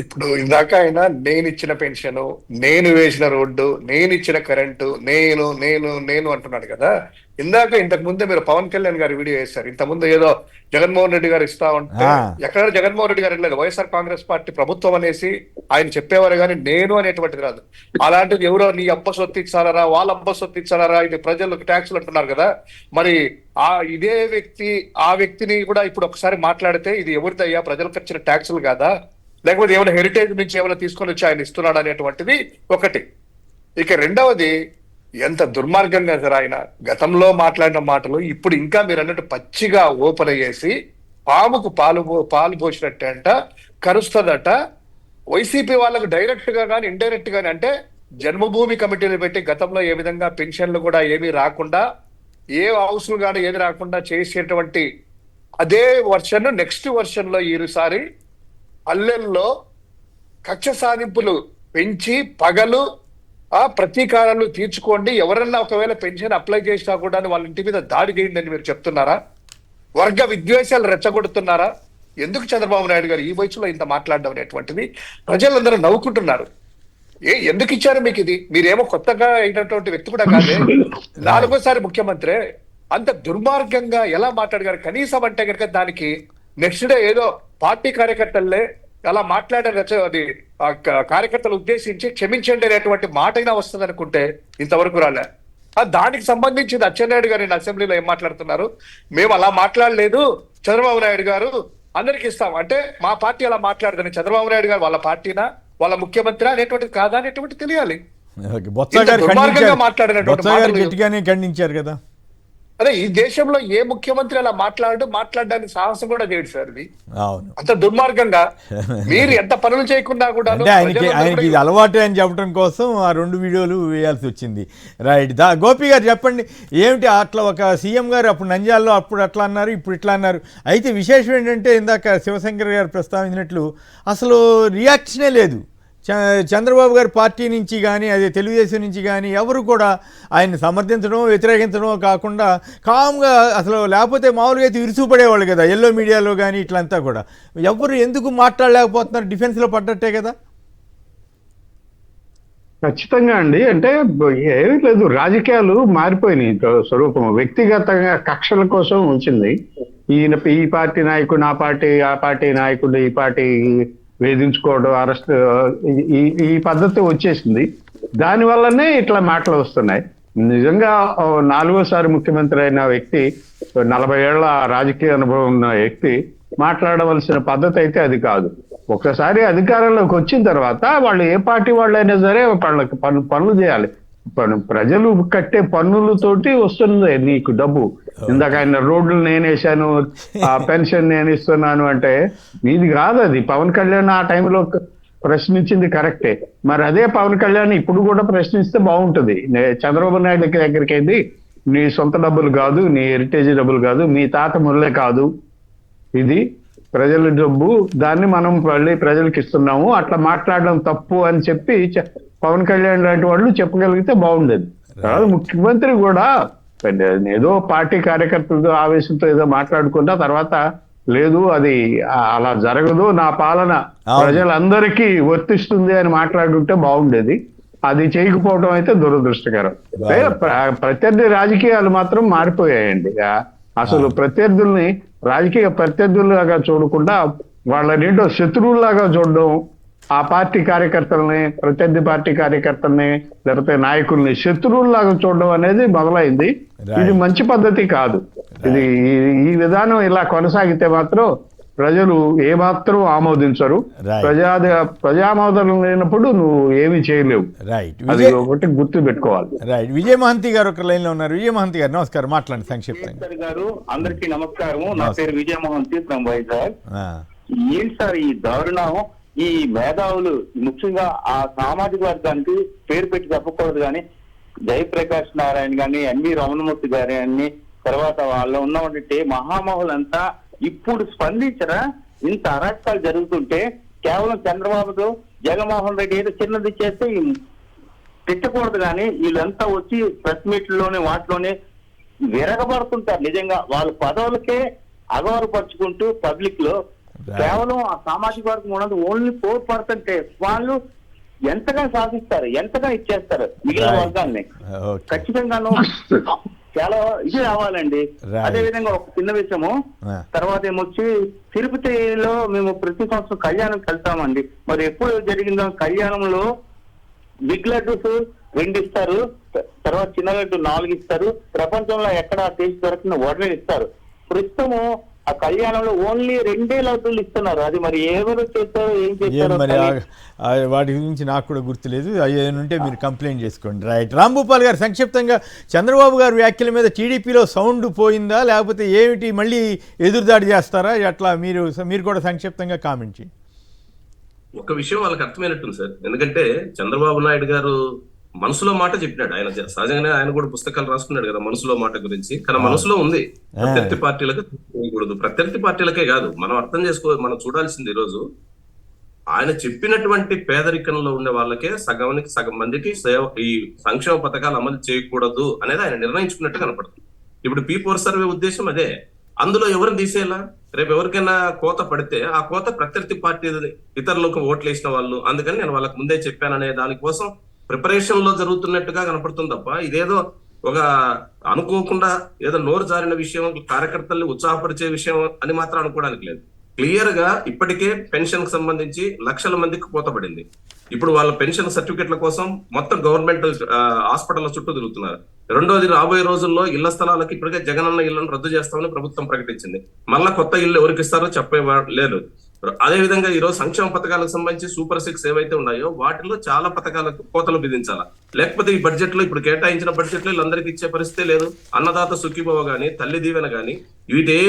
Speaker 4: ఇప్పుడు ఇందాక ఆయన నేను ఇచ్చిన పెన్షన్, నేను వేసిన రోడ్డు, నేను ఇచ్చిన కరెంటు, నేను నేను నేను అంటున్నాడు కదా. ఇంతకు ముందే మీరు పవన్ కళ్యాణ్ గారి వీడియో వేశారు. ఇంతకుముందు ఏదో జగన్మోహన్ రెడ్డి గారు ఇస్తా ఉంటే ఎక్కడ జగన్మోహన్ రెడ్డి గారు లేదు, వైఎస్ఆర్ కాంగ్రెస్ పార్టీ ప్రభుత్వం అనేసి ఆయన చెప్పేవారు కానీ నేను అనేటువంటిది రాదు. అలాంటిది ఎవరో నీ అబ్బ సొత్తు ఇచ్చారా, వాళ్ళ అబ్బ సొత్తు ఇచ్చారా, ఇది ప్రజలకు ట్యాక్సులు అంటున్నారు కదా. మరి ఇదే వ్యక్తి ఆ వ్యక్తిని కూడా ఇప్పుడు ఒకసారి మాట్లాడితే ఇది ఎవరిదయ్యా, ప్రజలకు వచ్చిన ట్యాక్సులు కాదా, లేకపోతే ఏమైనా హెరిటేజ్ నుంచి ఏమైనా తీసుకొని వచ్చి ఆయన ఇస్తున్నాడు అనేటువంటిది ఒకటి. ఇక రెండవది, ఎంత దుర్మార్గంగా సార్ ఆయన గతంలో మాట్లాడిన మాటలు ఇప్పుడు ఇంకా మీరు అన్నట్టు పచ్చిగా ఓపెన్ అయ్యేసి పాముకు పాలు పోసినట్టే అంట కరుస్తుందట. వైసీపీ వాళ్ళకు డైరెక్ట్ గా కానీ ఇండైరెక్ట్ గానీ అంటే జన్మభూమి కమిటీలు పెట్టి గతంలో ఏ విధంగా పెన్షన్లు కూడా ఏమీ రాకుండా, ఏ హౌస్లు కానీ ఏది రాకుండా చేసేటువంటి అదే వర్షన్ నెక్స్ట్ వర్షన్ లో ఈసారి పల్లెల్లో కక్ష సాధింపులు పెంచి పగలు ప్రతీకారాలు తీర్చుకోండి, ఎవరన్నా ఒకవేళ పెన్షన్ అప్లై చేసినా కూడా వాళ్ళ ఇంటి మీద దాడి చేయండి అని మీరు చెప్తున్నారా? వర్గ విద్వేషాలు రెచ్చగొడుతున్నారా? ఎందుకు చంద్రబాబు నాయుడు గారు ఈ వయసులో ఇంత మాట్లాడడం అనేటువంటిది ప్రజలందరూ నవ్వుకుంటున్నారు. ఎందుకు ఇచ్చారు మీకు ఇది? మీరేమో కొత్తగా అయినటువంటి వ్యక్తి కూడా కాదే, 4వ ముఖ్యమంత్రి. అంత దుర్మార్గంగా ఎలా మాట్లాడగారు? కనీసం అంటే కనుక దానికి నెక్స్ట్ డే ఏదో పార్టీ కార్యకర్తలే అలా మాట్లాడారు, అది కార్యకర్తలు ఉద్దేశించి క్షమించండి అనేటువంటి మాట అయినా వస్తుంది అనుకుంటే ఇంతవరకు రాలే. దానికి సంబంధించింది అచ్చెన్నాయుడు గారు అసెంబ్లీలో ఏం మాట్లాడుతున్నారు? మేము అలా మాట్లాడలేదు, చంద్రబాబు నాయుడు గారు అందరికి ఇస్తాం అంటే మా పార్టీ అలా మాట్లాడదని చంద్రబాబు నాయుడు గారు వాళ్ళ పార్టీనా వాళ్ళ ముఖ్యమంత్రి అనేటువంటిది కాదా అనేటువంటి తెలియాలి.
Speaker 1: మాట్లాడినటువంటి గట్టిగానే ఖండించారు కదా.
Speaker 4: అదే ఈ దేశంలో ఏ ముఖ్యమంత్రి అలా మాట్లాడడానికి సాహసం కూడా చేయడు సార్. ఇది
Speaker 1: అవును,
Speaker 4: అంత దుర్మార్గంగా మీరు ఎంత పనులు చేయకుండా కూడా
Speaker 1: అంటే ఆయనకి ఇది అలవాటే అని చెప్పడం కోసం ఆ 2 వీడియోలు వేయాల్సి వచ్చింది. రైట్. గోపి గారు చెప్పండి, ఏమిటి అట్లా ఒక సీఎం గారు అప్పుడు నంద్యాలలో అప్పుడు అట్లా అన్నారు, ఇప్పుడు ఇట్లా అన్నారు. అయితే విశేషం ఏంటంటే ఇందాక శివశంకర్ గారు ప్రస్తావించినట్లు అసలు రియాక్షనే లేదు. చంద్రబాబు గారి పార్టీ నుంచి కానీ అదే తెలుగుదేశం నుంచి కానీ ఎవరు కూడా ఆయన్ని సమర్థించడం వ్యతిరేకించడం కాకుండా కామ్గా అసలు, లేకపోతే మామూలుగా అయితే విరుచుపడేవాళ్ళు కదా ఎల్లో మీడియాలో కానీ ఇట్లంతా కూడా. ఎవరు ఎందుకు మాట్లాడలేకపోతున్నారు? డిఫెన్స్లో పడ్డట్టే కదా.
Speaker 3: ఖచ్చితంగా అండి. అంటే ఏమీ లేదు, రాజకీయాలు మారిపోయినాయి స్వరూపం. వ్యక్తిగతంగా కక్షల కోసం ఉంచింది. ఈ పార్టీ నాయకుడు ఆ పార్టీ నాయకుడు ఈ పార్టీ వేధించుకోవడం, అరెస్ట్, ఈ పద్ధతి వచ్చేసింది. దానివల్లనే ఇట్లా మాటలు వస్తున్నాయి. నిజంగా 4వసారి ముఖ్యమంత్రి అయిన వ్యక్తి, 40 ఏళ్ల రాజకీయ అనుభవం ఉన్న వ్యక్తి మాట్లాడవలసిన పద్ధతి అయితే అది కాదు. ఒకసారి అధికారంలోకి వచ్చిన తర్వాత వాళ్ళు ఏ పార్టీ వాళ్ళైనా సరే వాళ్ళకి పనులు చేయాలి. ప్రజలు కట్టే పన్నులతోటి వస్తుంది నీకు డబ్బు. ఇందాక ఆయన రోడ్లు నేనేసాను, పెన్షన్ నేను ఇస్తున్నాను అంటే ఇది కాదు. అది పవన్ కళ్యాణ్ ఆ టైంలో ప్రశ్నించింది కరెక్టే. మరి అదే పవన్ కళ్యాణ్ ఇప్పుడు కూడా ప్రశ్నిస్తే బాగుంటుంది. చంద్రబాబు నాయుడు దగ్గరికి వెళ్ళి నీ సొంత డబ్బులు కాదు, నీ హెరిటేజ్ డబ్బులు కాదు, మీ తాత మురళే కాదు, ఇది ప్రజల డబ్బు, దాన్ని మనం మళ్ళీ ప్రజలకు ఇస్తున్నాము, అట్లా మాట్లాడడం తప్పు అని చెప్పి పవన్ కళ్యాణ్ లాంటి వాళ్ళు చెప్పగలిగితే బాగుండేది. తర్వాత ముఖ్యమంత్రి కూడా ఏదో పార్టీ కార్యకర్తలతో ఆవేశంతో ఏదో మాట్లాడుకున్నా తర్వాత లేదు అది అలా జరగదు, నా పాలన ప్రజలందరికీ వర్తిస్తుంది అని మాట్లాడుంటే బాగుండేది. అది చేయకపోవడం అయితే దురదృష్టకరం. ప్రత్యర్థి రాజకీయాలు మాత్రం మారిపోయాయండి. అసలు ప్రత్యర్థుల్ని రాజకీయ ప్రత్యర్థుల్లాగా చూడకుండా వాళ్ళనేంటో శత్రువుల్లాగా చూడడం, ఆ పార్టీ కార్యకర్తల్ని, ప్రత్యర్థి పార్టీ కార్యకర్తల్ని లేకపోతే నాయకుల్ని శత్రువుల్లాగా చూడడం అనేది మొదలైంది. ఇది మంచి పద్ధతి కాదు. ఇది ఈ విధానం ఇలా కొనసాగితే మాత్రం ప్రజలు ఏమాత్రం ఆమోదించరు. ప్రజామోదం లేనప్పుడు నువ్వు ఏమీ చేయలేవు. అది ఒకటి గుర్తు పెట్టుకోవాలి.
Speaker 1: రైట్. విజయమహంతి గారు ఒక లైన్ లో ఉన్నారు. విజయమహంతి గారు నమస్కారం, మాట్లాడండి సంక్షిప్తంగా.
Speaker 7: గారు అందరికీ నమస్కారం. నా పేరు విజయమహంతి ఫ్రమ్ వైజాగ్. ఏంటి సార్ ఈ దారుణం? ఈ మేధావులు ముఖ్యంగా ఆ సామాజిక వర్గానికి పేరు పెట్టి చెప్పకూడదు కానీ జయప్రకాష్ నారాయణ గాని, ఎన్వి రమణమూర్తి గారి అని, తర్వాత వాళ్ళు ఉన్నటువంటి మహామహులంతా ఇప్పుడు స్పందించరా? ఇంత అరాచకాలు జరుగుతుంటే కేవలం చంద్రబాబుతో జగన్మోహన్ రెడ్డి ఏదో చిన్నది చేస్తే తిట్టకూడదు కానీ వీళ్ళంతా వచ్చి ప్రెస్ మీట్లోనే వాటిలోనే విరగబడుతుంటారు. నిజంగా వాళ్ళ పదవులకే అగౌరవపరుచుకుంటూ పబ్లిక్ లో కేవలం ఆ సామాజిక వర్గం ఉన్నది ఓన్లీ 4% వాళ్ళు ఎంతగా శాసిస్తారు, ఎంతగా ఇచ్చేస్తారు మిగిలిన వర్గాల్ని. ఖచ్చితంగాను చాలా ఇది రావాలండి. అదే విధంగా ఒక చిన్న విషయము, తర్వాత ఏమొచ్చి తిరుపతిలో మేము ప్రతి సంవత్సరం కళ్యాణంకి వెళ్తామండి. మరి ఎప్పుడు జరిగిందో కళ్యాణంలో బిగ్ లడ్డూస్ 2 ఇస్తారు, తర్వాత చిన్న లడ్డు 4 ఇస్తారు. ప్రపంచంలో ఎక్కడ టేస్ట్ దొరకని వడ్లు ఇస్తారు. ప్రస్తుతము ఆ కళ్యాణంలో ఓన్లీ 2 లడ్డూలు ఇస్తున్నారు. అది మరి ఎవరు చేస్తారో ఏం చేస్తారో
Speaker 1: వాటి గురించి నాకు కూడా గుర్తులేదు. అయ్యేనుంటే మీరు కంప్లైంట్ చేసుకోండి. రైట్. రాంభూపాల్ గారు సంక్షిప్తంగా చంద్రబాబు గారి వ్యాఖ్యల మీద టీడీపీలో సౌండ్ పోయిందా, లేకపోతే ఏమిటి, మళ్ళీ ఎదురుదాడి చేస్తారా, అట్లా మీరు కూడా సంక్షిప్తంగా కామెంట్ చేయండి.
Speaker 5: ఒక విషయం వాళ్ళకి అర్థమైనట్టుంది సార్. ఎందుకంటే చంద్రబాబు నాయుడు గారు మనసులో మాట చెప్పినాడు. ఆయన సహజంగానే ఆయన కూడా పుస్తకాలు రాసుకున్నాడు కదా మనసులో మాట గురించి. కానీ మనసులో ఉంది ప్రత్యర్థి పార్టీలకు చేయకూడదు. ప్రత్యర్థి పార్టీలకే కాదు, మనం అర్థం మనం చూడాల్సింది ఈరోజు ఆయన చెప్పినటువంటి పేదరికంలో ఉండే వాళ్ళకే సగం మందికి ఈ సంక్షేమ పథకాలు అమలు చేయకూడదు అనేది ఆయన నిర్ణయించుకున్నట్టు కనపడుతుంది. ఇప్పుడు P4 సర్వే ఉద్దేశం అదే. అందులో ఎవరిని తీసేయాలా? రేపు ఎవరికైనా కోత పడితే ఆ కోత ప్రత్యర్థి పార్టీ ఇతరులకు ఓట్లు వేసిన వాళ్ళు, అందుకని నేను వాళ్ళకి ముందే చెప్పాననే దానికోసం ప్రిపరేషన్ లో జరుగుతున్నట్టుగా కనపడుతుంది తప్ప ఇదేదో ఒక అనుకోకుండా ఏదో నోరు జారిన విషయం, కార్యకర్తల్ని ఉత్సాహపరిచే విషయం అని మాత్రం అనుకోవడానికి లేదు. క్లియర్ గా ఇప్పటికే పెన్షన్ కి సంబంధించి లక్షల మందికి కోతపడింది. ఇప్పుడు వాళ్ళ పెన్షన్ సర్టిఫికెట్ల కోసం మొత్తం గవర్నమెంట్ హాస్పిటల్ చుట్టూ తిరుగుతున్నారు. రెండోది, రాబోయే రోజుల్లో ఇళ్ల స్థలాలకు ఇప్పటికే జగనన్న ఇళ్లను రద్దు చేస్తామని ప్రభుత్వం ప్రకటించింది. మళ్ళా కొత్త ఇల్లు ఎవరికి ఇస్తారో చెప్పే లేదు. అదేవిధంగా ఈరోజు సంక్షేమ పథకాలకు సంబంధించి సూపర్ 6 ఏవైతే ఉన్నాయో వాటిలో చాలా పథకాలకు కోతలు విధించాలా. లేకపోతే ఈ బడ్జెట్ లో ఇప్పుడు కేటాయించిన బడ్జెట్ లో వీళ్ళందరికీ ఇచ్చే పరిస్థితే లేదు. అన్నదాత సుఖీభవ గాని, తల్లి దీవెన గాని,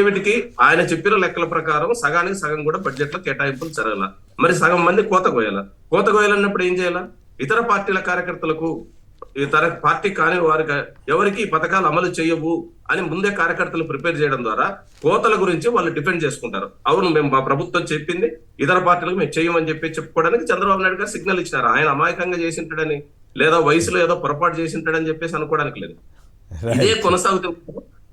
Speaker 5: వీటికి ఆయన చెప్పిన లెక్కల ప్రకారం సగానికి సగం కూడా బడ్జెట్ లో కేటాయింపులు జరగాల. మరి సగం మంది కోత కోయాలన్నప్పుడు ఏం చేయాలా? ఇతర పార్టీల కార్యకర్తలకు, ఇతర పార్టీ కాని వారికి ఎవరికి ఈ పథకాలు అమలు చేయవు అని ముందే కార్యకర్తలు ప్రిపేర్ చేయడం ద్వారా కోతల గురించి వాళ్ళు డిఫెండ్ చేసుకుంటారు. అవును, మేము మా ప్రభుత్వం చెప్పింది, ఇతర పార్టీలకు మేము చేయమని చెప్పుకోవడానికి చంద్రబాబు నాయుడు గారు సిగ్నల్ ఇచ్చినారు. ఆయన అమాయకంగా చేసింటాడని లేదా వయసులో ఏదో పొరపాటు చేసింటాడని చెప్పేసి అనుకోవడానికి లేదు. ఇదే కొనసాగుతూ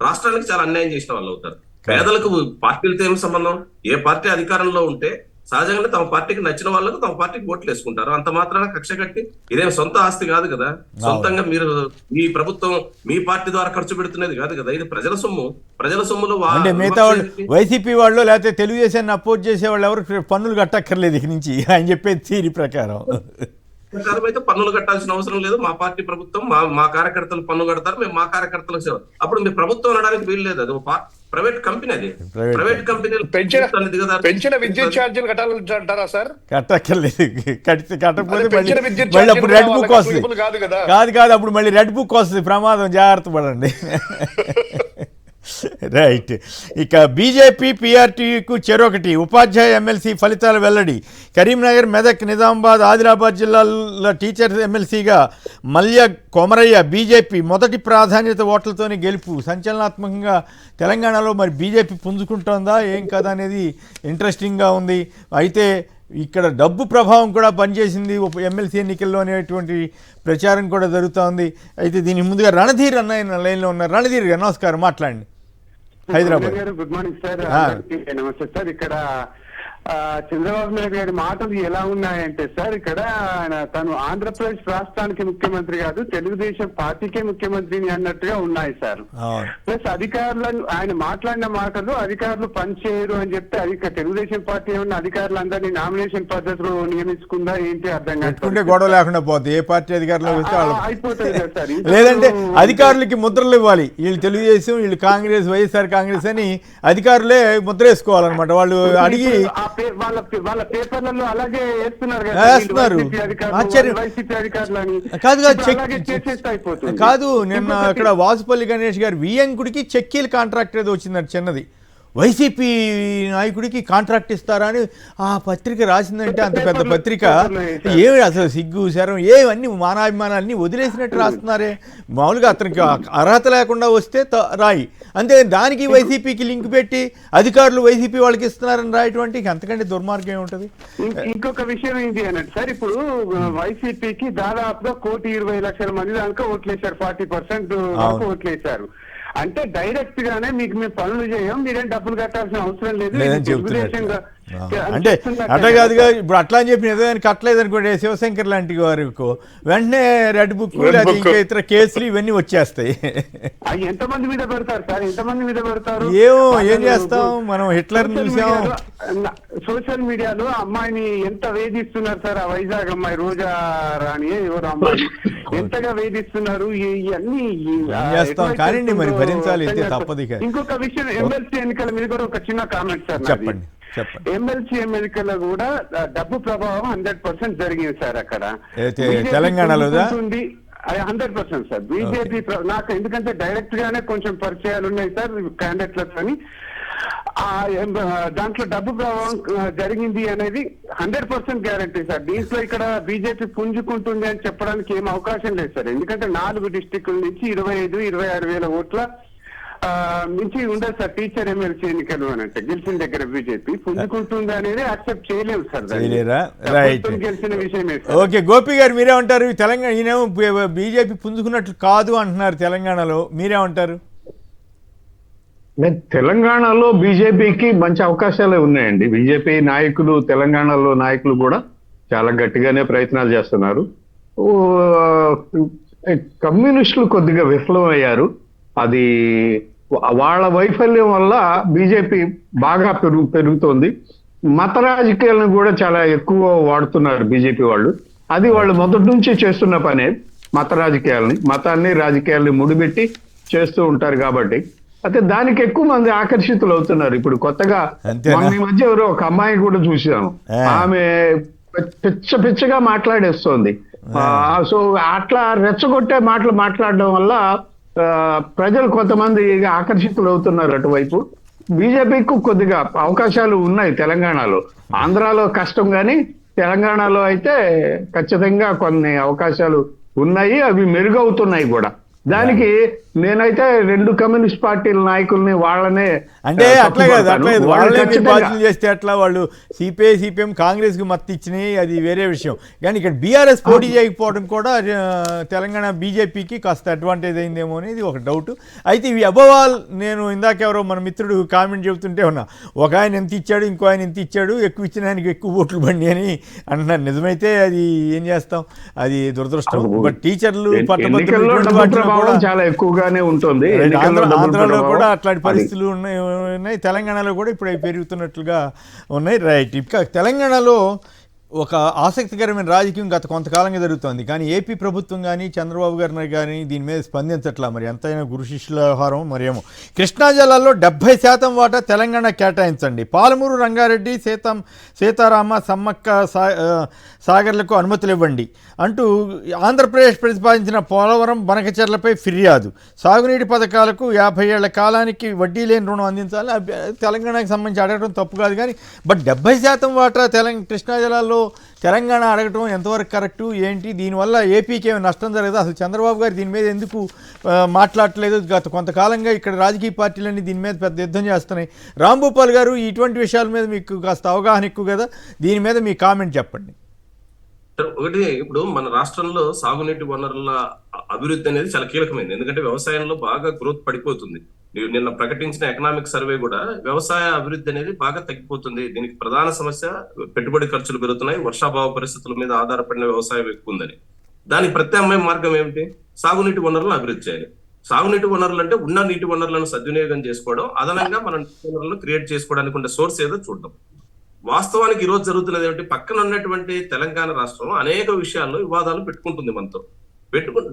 Speaker 5: రాష్ట్రానికి చాలా అన్యాయం చేసిన వాళ్ళు అవుతారు. పేదలకు పార్టీలతో ఏం సంబంధం? ఏ పార్టీ అధికారంలో ఉంటే సహజంగానే తమ పార్టీకి నచ్చిన వాళ్ళకు తమ పార్టీకి ఓట్లు వేసుకుంటారు. అంత మాత్రాన కక్ష కట్టి ఇదేం సొంత ఆస్తి కాదు కదా. సొంతంగా మీరు మీ ప్రభుత్వం మీ పార్టీ ద్వారా ఖర్చు పెడుతున్నది కాదు కదా. ఇది ప్రజల సొమ్ము. ప్రజల సొమ్ములో
Speaker 1: అంటే మిగతా వాళ్ళు వైసీపీ వాళ్ళు లేకపోతే తెలుగుదేశాన్ని అపోజ్ చేసే వాళ్ళు ఎవరు పన్నులు కట్టక్కర్లేదు ఇక నుంచి ఆయన చెప్పేది థియరీ ప్రకారం.
Speaker 5: అయితే పన్నులు కట్టాల్సిన అవసరం లేదు. మా పార్టీ ప్రభుత్వం మా కార్యకర్తలు పన్ను కడతారు, మేము మా కార్యకర్తలకు సేవ. అప్పుడు మీ ప్రభుత్వం అనడానికి వీలు లేదు. అది ప్రైవేట్ కంపెనీ. అది ప్రైవేట్ కంపెనీలు
Speaker 4: పెంచిన విద్యుత్ ఛార్జీలు కట్టాలంటారా సార్?
Speaker 1: కట్టక్కర్లేదు. కట్టకపోతే మళ్ళీ అప్పుడు రెడ్ బుక్ వస్తుంది. కాదు అప్పుడు మళ్ళీ రెడ్ బుక్ వస్తుంది. ప్రమాదం, జాగ్రత్త పడండి. రైట్. ఇక బీజేపీ పీఆర్టీకు చెరొకటి. ఉపాధ్యాయ ఎమ్మెల్సీ ఫలితాల వెల్లడి. కరీంనగర్, మెదక్, నిజామాబాద్, ఆదిలాబాద్ జిల్లాల టీచర్స్ ఎమ్మెల్సీగా మల్య కొమరయ్య బీజేపీ మొదటి ప్రాధాన్యత ఓట్లతోనే గెలుపు. సంచలనాత్మకంగా తెలంగాణలో మరి బీజేపీ పుంజుకుంటోందా ఏం కదా అనేది ఇంట్రెస్టింగ్గా ఉంది. అయితే ఇక్కడ డబ్బు ప్రభావం కూడా పనిచేసింది ఎమ్మెల్సీ ఎన్నికల్లో అనేటువంటి ప్రచారం కూడా జరుగుతోంది. అయితే దీనికి ముందుగా రణధీర్ అన్న లైన్లో ఉన్నారు. రణధీర్ గారు నమస్కారం, మాట్లాడండి. హైదరాబాద్.
Speaker 10: Good morning sir. నమస్తే సార్. ఇక్కడ చంద్రబాబు నాయుడు గారి మాటలు ఎలా ఉన్నాయంటే సార్, ఇక్కడ తను ఆంధ్రప్రదేశ్ రాష్ట్రానికి ముఖ్యమంత్రి కాదు, తెలుగుదేశం పార్టీకే ముఖ్యమంత్రిని అన్నట్టుగా ఉన్నాయి సార్. ప్లస్ అధికారులను ఆయన మాట్లాడిన మాటలు అధికారులు పనిచేయరు అని చెప్తే తెలుగుదేశం పార్టీ ఏమన్నా అధికారులందరినీ నామినేషన్ పద్ధతిలో నియమించుకుందా ఏంటి అర్థం కాదు.
Speaker 1: గొడవ లేకుండా పోతుంది. ఏ పార్టీ అధికారులు
Speaker 10: అయిపోతుంది కదా సార్.
Speaker 1: లేదంటే అధికారులకి ముద్రలు ఇవ్వాలి. వీళ్ళు తెలుగుదేశం, వీళ్ళు కాంగ్రెస్, వైఎస్ఆర్ కాంగ్రెస్ అని అధికారులే ముద్ర వేసుకోవాలన్నమాట. వాళ్ళు అడిగి
Speaker 10: వాళ్ళ పేపర్లలో అలాగే వేస్తున్నారు
Speaker 1: కాదు. నిన్న అక్కడ వాసుపల్లి గణేష్ గారు వియంకుడికి చెక్కీల కాంట్రాక్ట్ ఏదో వచ్చిందంట చిన్నది. వైసీపీ నాయకుడికి కాంట్రాక్ట్ ఇస్తారా అని ఆ పత్రిక రాసిందంటే, అంత పెద్ద పత్రిక ఏమి అసలు సిగ్గు శరం ఏవన్నీ మానాభిమానాన్ని వదిలేసినట్టు రాస్తున్నారే. మామూలుగా అతనికి అర్హత లేకుండా వస్తే రాయి అంతే. దానికి వైసీపీకి లింక్ పెట్టి అధికారులు వైసీపీ వాళ్ళకి ఇస్తున్నారని రాయటువంటి అంతకంటే దుర్మార్గం ఏముంటది.
Speaker 10: ఇంకొక విషయం ఏంటి అన్నట్టు సార్, ఇప్పుడు వైసీపీకి దాదాపుగా 1,20,00,000 మంది దాకా ఓట్లేశారు. 40% వరకు ఓట్లేశారు. అంటే డైరెక్ట్ గానే మీకు మేము పనులు చేయం, మీరేం డబ్బులు కట్టాల్సిన అవసరం లేదు.
Speaker 1: అంటే అట్లా కాదుగా. ఇప్పుడు అట్లా అని చెప్పి ఏదైనా కట్టలేదు అనుకోండి, శివశంకర్ లాంటి వారికి వెంటనే రెడ్ బుక్, ఇంకా ఇతర కేసులు ఇవన్నీ వచ్చేస్తాయి.
Speaker 10: ఎంతమంది మీద పెడతారు సార్? ఎంతమంది మీద పెడతారు?
Speaker 1: ఏం చేస్తాం మనం. హిట్లర్ చూసాం.
Speaker 10: సోషల్ మీడియాలో అమ్మాయిని ఎంత వేధిస్తున్నారు సార్. ఆ వైజాగ్ అమ్మాయి రోజా రాణి ఎవరు అమ్మాయి ఎంతగా వేధిస్తున్నారు. ఇవన్నీ
Speaker 1: చేస్తాం కానీ మరి భరించాలి, తప్పదు.
Speaker 10: ఇంకొక విషయం, ఎమ్మెల్సీ ఎన్నికల మీద కూడా ఒక చిన్న కామెంట్ సార్.
Speaker 1: చెప్పండి.
Speaker 10: ఎమ్మెల్సీ ఎన్నికల్లో కూడా డబ్బు ప్రభావం 100% జరిగింది సార్. అక్కడ
Speaker 1: తెలంగాణలో
Speaker 10: 100% సార్. బీజేపీ నాకు ఎందుకంటే డైరెక్ట్ గానే కొంచెం పరిచయాలు ఉన్నాయి సార్ క్యాండిడేట్లతో. దాంట్లో డబ్బు ప్రభావం జరిగింది అనేది 100% గ్యారంటీ సార్. దీంట్లో ఇక్కడ బీజేపీ పుంజుకుంటుంది అని చెప్పడానికి ఏం అవకాశం లేదు సార్. ఎందుకంటే 4 డిస్టిక్ల నుంచి 25-26 వేల ఓట్ల నుంచి ఉండదు సార్ టీచర్ ఎమ్మెల్సీ ఎన్నికలు అని అంటే. గెలిచిన దగ్గర బీజేపీ పుంజుకుంటుంది అనేది యాక్సెప్ట్ చేయలేము సార్. గెలిచిన విషయమే.
Speaker 1: ఓకే, గోపి గారు మీరేమంటారు? తెలంగాణ ఈయనేమో బీజేపీ పుంజుకున్నట్లు కాదు అంటున్నారు తెలంగాణలో, మీరేమంటారు?
Speaker 3: తెలంగాణలో బీజేపీకి మంచి అవకాశాలే ఉన్నాయండి. బీజేపీ నాయకులు, తెలంగాణలో నాయకులు కూడా చాలా గట్టిగానే ప్రయత్నాలు చేస్తున్నారు. కమ్యూనిస్టులు కొద్దిగా విఫలమయ్యారు. అది వాళ్ళ వైఫల్యం వల్ల బీజేపీ బాగా పెరుగుతోంది. మత రాజకీయాలను కూడా చాలా ఎక్కువ వాడుతున్నారు బీజేపీ వాళ్ళు. అది వాళ్ళు మొదటి నుంచి చేస్తున్న పనే. మతాన్ని రాజకీయాల్ని ముడిపెట్టి చేస్తూ ఉంటారు కాబట్టి అయితే దానికి ఎక్కువ మంది ఆకర్షితులు అవుతున్నారు. ఇప్పుడు కొత్తగా
Speaker 1: అంతేనా?
Speaker 3: మొన్న ఈ మధ్య ఎవరో ఒక అమ్మాయి కూడా చూసాను, ఆమె పిచ్చగా మాట్లాడేస్తోంది. సో అట్లా రెచ్చగొట్టే మాటలు మాట్లాడడం వల్ల ప్రజలు కొంతమంది ఆకర్షితులు అవుతున్నారు అటువైపు. బీజేపీకి కొద్దిగా అవకాశాలు ఉన్నాయి తెలంగాణలో. ఆంధ్రాలో కష్టం కానీ తెలంగాణలో అయితే ఖచ్చితంగా కొన్ని అవకాశాలు ఉన్నాయి, అవి మెరుగవుతున్నాయి కూడా. దానికి నేనైతే 2 కమ్యూనిస్ట్ పార్టీల నాయకుల్ని వాళ్ళనే
Speaker 1: అంటే అట్లా కాదు వాళ్ళే బాధ్యతలు చేస్తే అట్లా వాళ్ళు సిపిఎం కాంగ్రెస్కి మద్దతు ఇచ్చినాయి, అది వేరే విషయం. కానీ ఇక్కడ బీఆర్ఎస్ పోటీ చేయకపోవడం కూడా తెలంగాణ బీజేపీకి కాస్త అడ్వాంటేజ్ అయిందేమో అనేది ఒక డౌట్. అయితే ఇవి అబవాల్ నేను ఇందాకెవరో మన మిత్రుడు కామెంట్ చెబుతుంటే ఉన్నా, ఒక ఆయన ఎంత ఇచ్చాడు, ఇంకో ఆయన ఎంత ఇచ్చాడు, ఎక్కువ ఇచ్చిన ఆయనకి ఎక్కువ ఓట్లు బండి అని అంటున్నారు. నిజమైతే అది ఏం చేస్తాం, అది దురదృష్టం. బట్ టీచర్లు పట్టభద్రులు
Speaker 3: చాలా ఎక్కువగానే ఉంటుంది.
Speaker 1: ఆంధ్రాలో కూడా అట్లాంటి పరిస్థితులు ఉన్నాయి, తెలంగాణలో కూడా ఇప్పుడు పెరుగుతున్నట్లుగా ఉన్నాయి. రైట్. ఇంకా తెలంగాణలో ఒక ఆసక్తికరమైన రాజకీయం గత కొంతకాలంగా జరుగుతోంది, కానీ ఏపీ ప్రభుత్వం కానీ చంద్రబాబు గారిని కానీ దీని మీద స్పందించట్లా. మరి ఎంతైనా గురు శిష్యుల వ్యవహారం మరేమో. కృష్ణా జిల్లాలో 70% వాటా తెలంగాణ కేటాయించండి, పాలమూరు రంగారెడ్డి సీతారామ సమ్మక్క సాగర్లకు అనుమతులు ఇవ్వండి అంటూ ఆంధ్రప్రదేశ్ ప్రతిపాదించిన పోలవరం బనకచెర్లపై ఫిర్యాదు. సాగునీటి పథకాలకు 50 ఏళ్ల కాలానికి వడ్డీ లేని రుణం అందించాలి. తెలంగాణకు సంబంధించి అడగడం తప్పు కాదు, కానీ బట్ 70% వాటా కృష్ణా జిల్లాలో తెలంగాణ అడగటం ఎంతవరకు కరెక్టు ఏంటి, దీనివల్ల ఏపీకి ఏమైనా నష్టం జరగదు? అసలు చంద్రబాబు గారు దీని మీద ఎందుకు మాట్లాడట్లేదు? గత కొంతకాలంగా ఇక్కడ రాజకీయ పార్టీలన్నీ దీని మీద పెద్ద యుద్ధం చేస్తున్నాయి. రాంభూపాల్ గారు, ఇటువంటి విషయాల మీద మీకు కాస్త అవగాహన ఎక్కువ కదా, దీని మీద మీ కామెంట్ చెప్పండి.
Speaker 5: ఒకటి, ఇప్పుడు మన రాష్ట్రంలో సాగునీటి వనరుల అభివృద్ధి అనేది చాలా కీలకమైంది. ఎందుకంటే వ్యవసాయంలో బాగా గ్రోత్ పడిపోతుంది. నిన్న ప్రకటించిన ఎకనామిక్ సర్వే కూడా వ్యవసాయ అభివృద్ధి అనేది బాగా తగ్గిపోతుంది. దీనికి ప్రధాన సమస్య పెట్టుబడి ఖర్చులు పెరుగుతున్నాయి, వర్షాభావ పరిస్థితుల మీద ఆధారపడిన వ్యవసాయం ఎక్కువ ఉందని. దానికి ప్రత్యామ్నాయ మార్గం ఏమిటి? సాగునీటి వనరులను అభివృద్ధి చేయాలి. సాగునీటి వనరులు అంటే ఉన్న నీటి వనరులను సద్వినియోగం చేసుకోవడం, అదనంగా మనం నీటి వనరులను క్రియేట్ చేసుకోవడానికి ఉండే సోర్స్ ఏదో చూడడం. వాస్తవానికి ఈ రోజు జరుగుతున్నది ఏమిటి? పక్కన ఉన్నటువంటి తెలంగాణ రాష్ట్రం అనేక విషయాల్లో వివాదాలు పెట్టుకుంటుంది మనతో.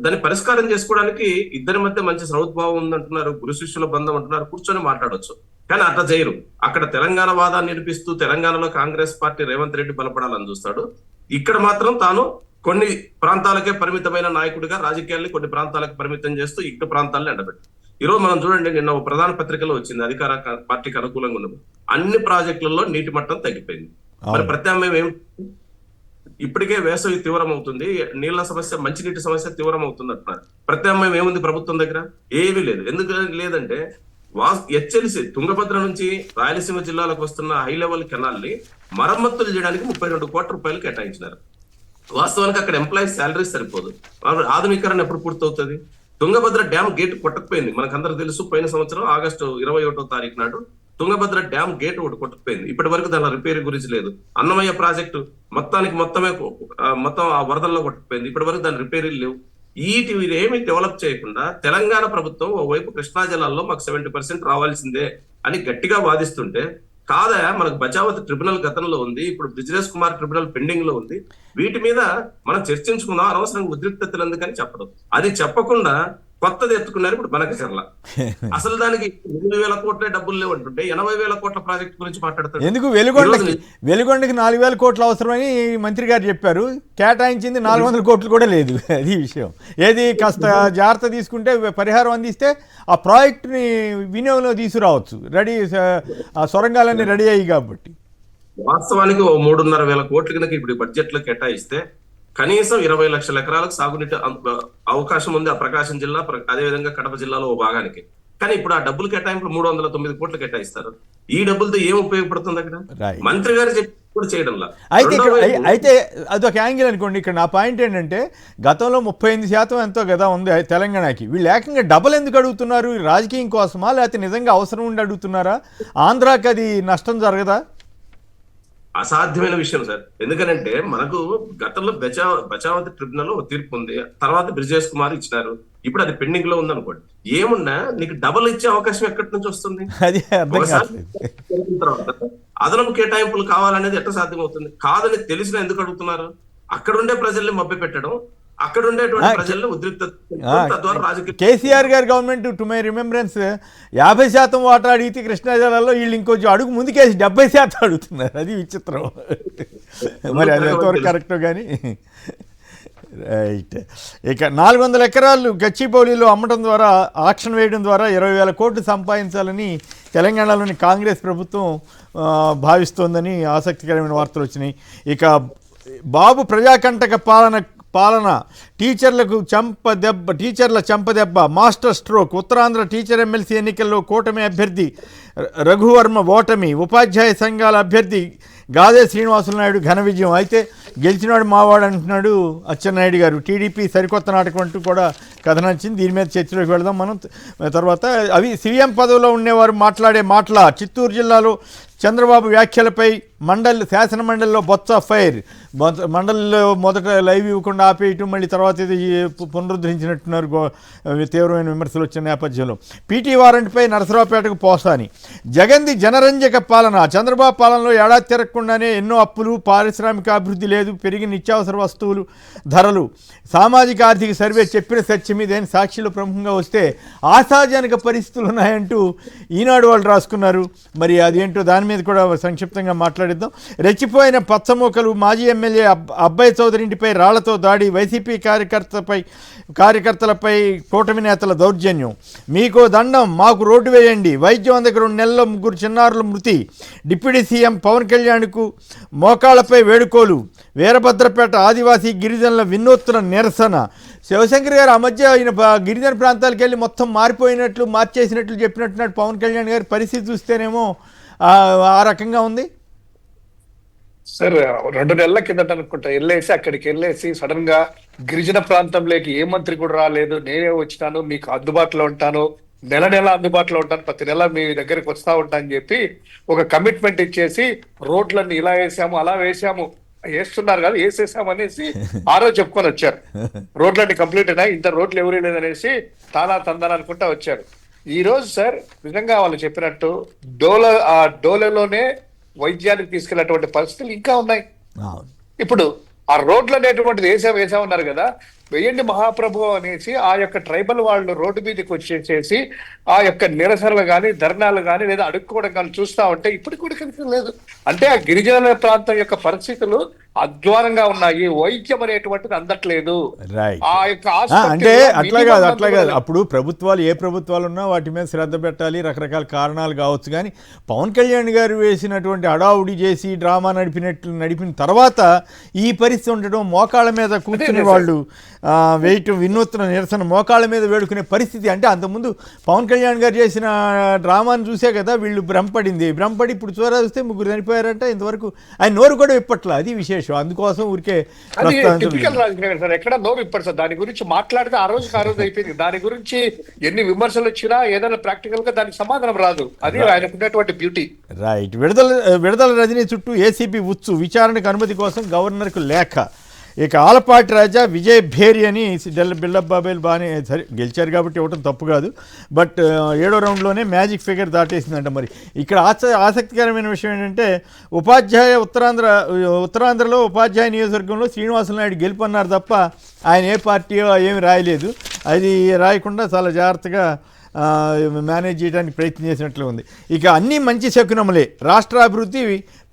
Speaker 5: దాన్ని పరిష్కారం చేసుకోవడానికి ఇద్దరి మధ్య మంచి సౌద్భావం ఉందంటున్నారు, గురు శిష్యుల బంధం అంటున్నారు, కూర్చొని మాట్లాడొచ్చు. కానీ అట్లా చేయరు. అక్కడ తెలంగాణ వాదాన్ని నిరూపిస్తూ తెలంగాణలో కాంగ్రెస్ పార్టీ రేవంత్ రెడ్డి బలపడాలని చూస్తాడు. ఇక్కడ మాత్రం తాను కొన్ని ప్రాంతాలకే పరిమితమైన నాయకుడిగా రాజకీయాల్ని కొన్ని ప్రాంతాలకు పరిమితం చేస్తూ ఇక ప్రాంతాలను ఎండబెట్టు. ఈ రోజు మనం చూడండి, నిన్న ఒక ప్రధాన పత్రికలో వచ్చింది, అధికార పార్టీకి అనుకూలంగా ఉన్నది, అన్ని ప్రాజెక్టులలో నీటి మట్టం తగ్గిపోయింది. మరి ప్రత్యామ్నాయం ఏమి? ఇప్పటికే వేసవి తీవ్రం అవుతుంది, నీళ్ల సమస్య, మంచినీటి సమస్య తీవ్రం అవుతుంది అంటున్నారు. ప్రత్యామ్నాయం ఏముంది ప్రభుత్వం దగ్గర? ఏమీ లేదు. ఎందుకు లేదంటే హెచ్ఎల్సి తుంగభద్ర నుంచి రాయలసీమ జిల్లాలకు వస్తున్న హై లెవెల్ కెనాల్ని మరమ్మతులు చేయడానికి 32 కోట్ల రూపాయలు కేటాయించినారు. వాస్తవానికి అక్కడ ఎంప్లాయీస్ శాలరీస్ సరిపోదు. ఆధునీకరణ ఎప్పుడు పూర్తవుతుంది? తుంగభద్ర డ్యామ్ గేట్ కొట్టకపోయింది, మనకందరూ తెలుసు. పోయిన సంవత్సరం ఆగస్టు 21వ తారీఖు నాడు తుంగభద్ర డ్యామ్ గేట్ ఒకటి కొట్టకపోయింది. ఇప్పటి వరకు దాని రిపేర్ గురించి లేదు. అన్నమయ్య ప్రాజెక్టు మొత్తం ఆ వరదల్లో కొట్టకపోయింది. ఇప్పటి వరకు దాని రిపేరీలు లేవు. వీటిని ఏమి డెవలప్ చేయకుండా తెలంగాణ ప్రభుత్వం ఓవైపు కృష్ణా జిల్లాలో మాకు 70% రావాల్సిందే అని గట్టిగా వాదిస్తుంటే, కాదా మనకు బచావత్ ట్రిబ్యునల్ గతంలో ఉంది, ఇప్పుడు బ్రిజేష్ కుమార్ ట్రిబ్యునల్ పెండింగ్ లో ఉంది, వీటి మీద మనం చర్చించుకుందాం, అనవసరంగా ఉద్రిక్తతలు ఎందుకని చెప్పడం. అది చెప్పకుండా కొత్తది ఎత్తుకున్నారు ఇప్పుడు బనకచెర్ల. అసలు దానికి 8,000 కోట్ల డబ్బులు లేవంటుంటే 80,000 కోట్ల ప్రాజెక్ట్ గురించి మాట్లాడతారు.
Speaker 1: ఎందుకు? వెలుగొండకి 4,000 కోట్లు అవసరమని మంత్రి గారు చెప్పారు, కేటాయించింది 400 కోట్లు కూడా లేదు. అది విషయం. ఏది కాస్త జాగ్రత్త తీసుకుంటే, పరిహారం అందిస్తే ఆ ప్రాజెక్టుని వినియోగంలో తీసుకురావచ్చు. రెడీ, ఆ సొరంగాలన్నీ రెడీ అయ్యి కాబట్టి.
Speaker 5: వాస్తవానికి 3,500 కోట్ల కనుక ఇప్పుడు బడ్జెట్ లో కేటాయిస్తే కనీసం 20 లక్షల ఎకరాలకు సాగునీటి అవకాశం ఉంది ఆ ప్రకాశం జిల్లా, అదేవిధంగా కడప జిల్లాలో ఓ భాగానికి. కానీ ఇప్పుడు ఆ డబ్బులు కేటాయింపులు 309 కోట్లు కేటాయిస్తారు. ఈ డబ్బులతో ఏం ఉపయోగపడుతుంది అక్కడ? మంత్రి గారు చెప్పి కూడా చేయడంలా.
Speaker 1: అయితే అదొక యాంగిల్ అనుకోండి. ఇక్కడ నా పాయింట్ ఏంటంటే, గతంలో 38% ఎంతో కదా ఉంది తెలంగాణకి, వీళ్ళు ఏకంగా డబల్ ఎందుకు అడుగుతున్నారు? రాజకీయం కోసమా, లేకపోతే నిజంగా అవసరం ఉండి అడుగుతున్నారా? ఆంధ్రాకి అది నష్టం జరగదా?
Speaker 5: అసాధ్యమైన విషయం సార్. ఎందుకనంటే మనకు గతంలో బచావత్ ట్రిబ్యునల్ ఒక తీర్పు ఉంది, తర్వాత బ్రిజేష్ కుమార్ ఇచ్చినారు, ఇప్పుడు అది పెండింగ్ లో ఉంది అనుకోండి. ఏమున్నా నీకు డబల్ ఇచ్చే అవకాశం ఎక్కడి నుంచి వస్తుంది? అదనపు కేటాయింపులు కావాలనేది ఎట్లా సాధ్యం అవుతుంది? కాదని తెలిసిన ఎందుకు అడుగుతున్నారు? అక్కడుండే ప్రజల్ని మభ్య పెట్టడం, అక్కడ ఉండేటువంటి ప్రజల్లో ఉద్రిక్తత తద్వారా రాజకీయ
Speaker 1: కేసీఆర్ గారి గవర్నమెంట్ టు మై రిమెంబరెన్స్ 50% వాటా అడిగితే కృష్ణా జిల్లాలో వీళ్ళు ఇంకొంచెం అడుగు ముందుకేసి 70% అడుగుతున్నారు. అది విచిత్రం. మరి అది ఎంతవరకు కరెక్టో కానీ. రైట్. ఇక 400 ఎకరాలు గచ్చిబౌలిలో అమ్మడం ద్వారా, ఆక్షన్ వేయడం ద్వారా 20,000 కోట్లు సంపాదించాలని తెలంగాణలోని కాంగ్రెస్ ప్రభుత్వం భావిస్తోందని ఆసక్తికరమైన వార్తలు వచ్చినాయి. ఇక బాబు ప్రజాకంటక పాలన టీచర్ల చెంపదెబ్బ, master stroke. Uttarandhra teacher MLC ఎన్నికల్లో కూటమి అభ్యర్థి రఘువర్మ ఓటమి, ఉపాధ్యాయ సంఘాల అభ్యర్థి గాదే శ్రీనివాసులు నాయుడు ఘన విజయం. అయితే గెలిచినాడు మావాడు అంటున్నాడు అచ్చెన్నాయుడు గారు. టీడీపీ సరికొత్త నాటకం అంటూ కూడా కథనంచింది. దీని మీద చర్చలోకి వెళదాం మనం తర్వాత. అవి సీఎం పదవిలో ఉండేవారు మాట్లాడే మాటల. చిత్తూరు జిల్లాలో చంద్రబాబు వ్యాఖ్యలపై శాసన మండలిలో బొత్స ఫైర్. మండలిలో మొదట లైవ్ ఇవ్వకుండా ఆపేయటం, మళ్ళీ తర్వాత ఇది పునరుద్ధరించినట్టున్నారు. తీవ్రమైన విమర్శలు వచ్చిన నేపథ్యంలో పీటీ వారెంట్పై నరసరావుపేటకు పోసాని. జగన్ది జనరంజక పాలన. చంద్రబాబు పాలనలో ఏడాది తిరగకుండానే ఎన్నో అప్పులు, పారిశ్రామిక అభివృద్ధి లేదు, పెరిగిన నిత్యావసర వస్తువులు ధరలు. సామాజిక ఆర్థిక సర్వే చెప్పిన సత్యం ఇదేని సాక్షిలో ప్రముఖంగా వస్తే ఆశాజనక పరిస్థితులు ఉన్నాయంటూ ఈనాడు వాళ్ళు రాసుకున్నారు. మరి అదేంటో దాని మీద కూడా సంక్షిప్తంగా మాట్లాడిద్దాం. రెచ్చిపోయిన పచ్చమూకలు. మాజీ ఎమ్మెల్యే అబ్బాయి చౌదరి ఇంటిపై రాళ్లతో దాడి. వైసీపీ కార్యకర్తలపై కూటమి నేతల దౌర్జన్యం. మీకో దండం, మాకు రోడ్డు వేయండి. వైద్యం అందక 2 నెలల్లో 3 చిన్నారుల మృతి. డిప్యూటీ సీఎం పవన్ కళ్యాణ్కు మోకాళ్లపై వేడుకోలు. వీరభద్రపేట ఆదివాసీ గిరిజనుల వినూత్న నిరసన. శివశంకర్ గారు ఆ మధ్య ఆయన గిరిజన ప్రాంతాలకు వెళ్ళి మొత్తం మార్చేసినట్లు చెప్పినట్టున్నాడు పవన్ కళ్యాణ్ గారి. పరిస్థితి చూస్తేనేమో ఆ రకంగా ఉంది
Speaker 4: సార్. 2 నెలల కిందట అనుకుంటా అక్కడికి వెళ్ళేసి సడన్ గా గిరిజన ప్రాంతంలోకి ఏ మంత్రి కూడా రాలేదు, నేనే వచ్చినాను, మీకు అందుబాటులో ఉంటాను, నెల అందుబాటులో ఉంటాను, ప్రతి నెల మీ దగ్గరికి వస్తా ఉంటా అని చెప్పి ఒక కమిట్మెంట్ ఇచ్చేసి రోడ్లన్నీ ఇలా వేసాము అలా వేసాము, వేస్తున్నారు కదా వేసేసాము అనేసి ఆ రోజు చెప్పుకొని వచ్చారు. రోడ్లన్నీ కంప్లీట్ అయినా, ఇంత రోడ్లు ఎవరు లేదనేసి తందాన అనుకుంటా వచ్చారు. ఈ రోజు సార్ నిజంగా వాళ్ళు చెప్పినట్టు డోలేలోనే వైద్యానికి తీసుకెళ్లేటువంటి పరిస్థితులు ఇంకా ఉన్నాయి. ఇప్పుడు ఆ రోడ్లు అనేటువంటిది వేసామన్నారు కదా, వెయ్యండి మహాప్రభు అనేసి ఆ యొక్క ట్రైబల్ వాళ్ళు రోడ్డు మీదకి వచ్చేసేసి ఆ యొక్క నిరసనలు కానీ ధర్నాలు కానీ లేదా అడుక్కోవడం కానీ చూస్తా ఉంటే ఇప్పటికి కూడా కనిపించడం లేదు. అంటే ఆ గిరిజన ప్రాంతం యొక్క పరిస్థితులు అధ్వానంగా ఉన్నాయి. వైద్యం అనేటువంటిది అందట్లేదు. ఆ యొక్క
Speaker 1: అంటే అట్లా కాదు. అప్పుడు ప్రభుత్వాలు ఏ ప్రభుత్వాలు ఉన్నా వాటి మీద శ్రద్ధ పెట్టాలి, రకరకాల కారణాలు కావచ్చు. కానీ పవన్ కళ్యాణ్ గారు వేసినటువంటి అడావుడి చేసి డ్రామా నడిపిన తర్వాత ఈ పరిస్థితి ఉండడం, మోకాళ్ళ మీద కూర్చునే వాళ్ళు వేయటం, వినూత్న నిరసన, మోకాళ్ళ మీద వేడుకునే పరిస్థితి. అంటే అంతకుముందు పవన్ కళ్యాణ్ గారు చేసిన డ్రామాను చూసే కదా వీళ్ళు భ్రమపడి ఇప్పుడు చూస్తే 3 చనిపోయారంట. ఇంతవరకు ఆయన నోరు కూడా విప్పట్ల. అది విశేషం. అందుకోసం ఊరికే
Speaker 4: ఎక్కడ నోరు విప్పారు సార్. దాని గురించి మాట్లాడితే ఆ రోజు అయిపోయింది. దాని గురించి ఎన్ని విమర్శలు వచ్చినా ఏదైనా ప్రాక్టికల్ గా దానికి సమాధానం రాదు. అది ఆయనకు ఉన్నటువంటి బ్యూటీ.
Speaker 1: రైట్. విడుదల రజనీ చుట్టూ ఏసీబీ ఉచ్చు. విచారణకు అనుమతి కోసం గవర్నర్కు లేఖ. ఇక ఆలపాటి రాజా విజయ్ భేరి అని బిల్డప్ బాబేలు బాగానే సరే గెలిచారు కాబట్టి ఇవ్వటం తప్పు కాదు. బట్ 7వ రౌండ్లోనే మ్యాజిక్ ఫిగర్ దాటేసిందంట. మరి ఇక్కడ ఆసక్తికరమైన విషయం ఏంటంటే ఉత్తరాంధ్రలో ఉపాధ్యాయ నియోజకవర్గంలో శ్రీనివాసులు నాయుడు గెలుపన్నారు తప్ప ఆయన ఏ పార్టీయో ఏమి రాయలేదు. అది రాయకుండా చాలా జాగ్రత్తగా మేనేజ్ చేయడానికి ప్రయత్నం చేసినట్లు ఉంది. ఇక అన్నీ మంచి శకునములే. రాష్ట్ర అభివృద్ధి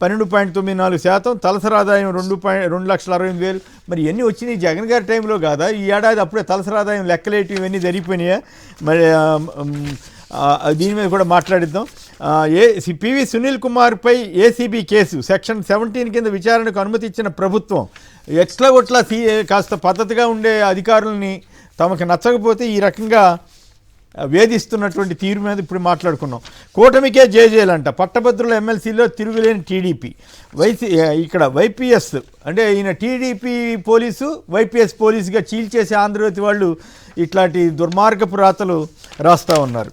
Speaker 1: 12.94%, తలసరి ఆదాయం 2,60,60,000. మరి ఇవన్నీ వచ్చినాయి జగన్ గారి టైంలో కాదా? ఈ ఏడాది అప్పుడే తలసరి ఆదాయం లెక్కలేటి ఇవన్నీ జరిగిపోయినాయా? మరి దీని మీద కూడా మాట్లాడిద్దాం. పివి సునీల్ కుమార్పై ఏసీబీ కేసు. సెక్షన్ 17 కింద విచారణకు అనుమతి ఇచ్చిన ప్రభుత్వం ఎట్లా కాస్త పద్ధతిగా ఉండే అధికారులని తమకు నచ్చకపోతే ఈ రకంగా వేధిస్తున్నటువంటి తీరు మీద ఇప్పుడు మాట్లాడుకున్నాం. కూటమికే జేజేలంట. పట్టభద్రుల ఎమ్మెల్సీలో తిరుగులేని టీడీపీ. ఇక్కడ వైపీఎస్ అంటే ఈయన టీడీపీ పోలీసు వైపీఎస్ పోలీసుగా చీల్చేసే ఆంధ్రజ్యోతి వాళ్ళు ఇట్లాంటి దుర్మార్గపు రాతలు రాస్తూ ఉన్నారు.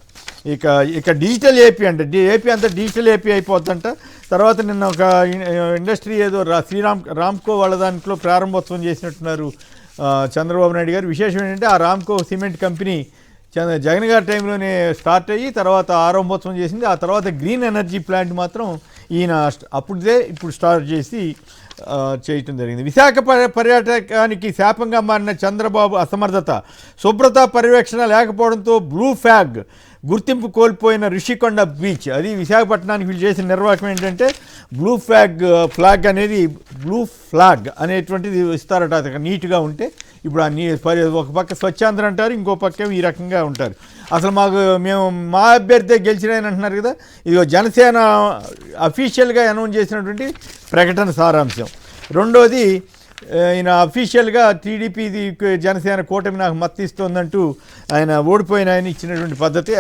Speaker 1: ఇక డిజిటల్ ఏపీ అంటే ఏపీ అంతా డిజిటల్ ఏపీ అయిపోద్దంట. తర్వాత నిన్న ఒక ఇండస్ట్రీ ఏదో రామ్కో వాళ్ళ దాంట్లో ప్రారంభోత్సవం చేసినట్టున్నారు చంద్రబాబు నాయుడు గారు. విశేషం ఏంటంటే ఆ రామ్కో సిమెంట్ కంపెనీ జగన్ గారి టైంలోనే స్టార్ట్ అయ్యి తర్వాత ఆరంభోత్సవం చేసింది. ఆ తర్వాత గ్రీన్ ఎనర్జీ ప్లాంట్ మాత్రం ఈయన ఇప్పుడు స్టార్ట్ చేసి చేయటం జరిగింది. విశాఖ పర్యాటకానికి శాపంగా మారిన చంద్రబాబు అసమర్థత, శుభ్రత పర్యవేక్షణ లేకపోవడంతో బ్లూ ఫ్లాగ్ గుర్తింపు కోల్పోయిన రిషికొండ బీచ్. అది విశాఖపట్నానికి వీళ్ళు చేసిన నిర్వాహకం ఏంటంటే బ్లూ ఫ్లాగ్ అనేది బ్లూ ఫ్లాగ్ అనేటువంటిది ఇస్తారట. అది నీట్గా ఉంటే ఇప్పుడు ఒక పక్క స్వచ్ఛాంధ్ర అంటారు, ఇంకో పక్క ఈ రకంగా ఉంటారు. అసలు మేము మా అభ్యర్థి గెలిచినాయని అంటున్నారు కదా. ఇదిగో జనసేన అఫీషియల్గా అనౌన్స్ చేసినటువంటి ప్రకటన సారాంశం. రెండోది ఆయన అఫీషియల్గా టీడీపీ జనసేన కూటమి నాకు మద్దతు ఇస్తుందంటూ ఆయన ఓడిపోయిన ఆయన ఇచ్చినటువంటి పద్ధతి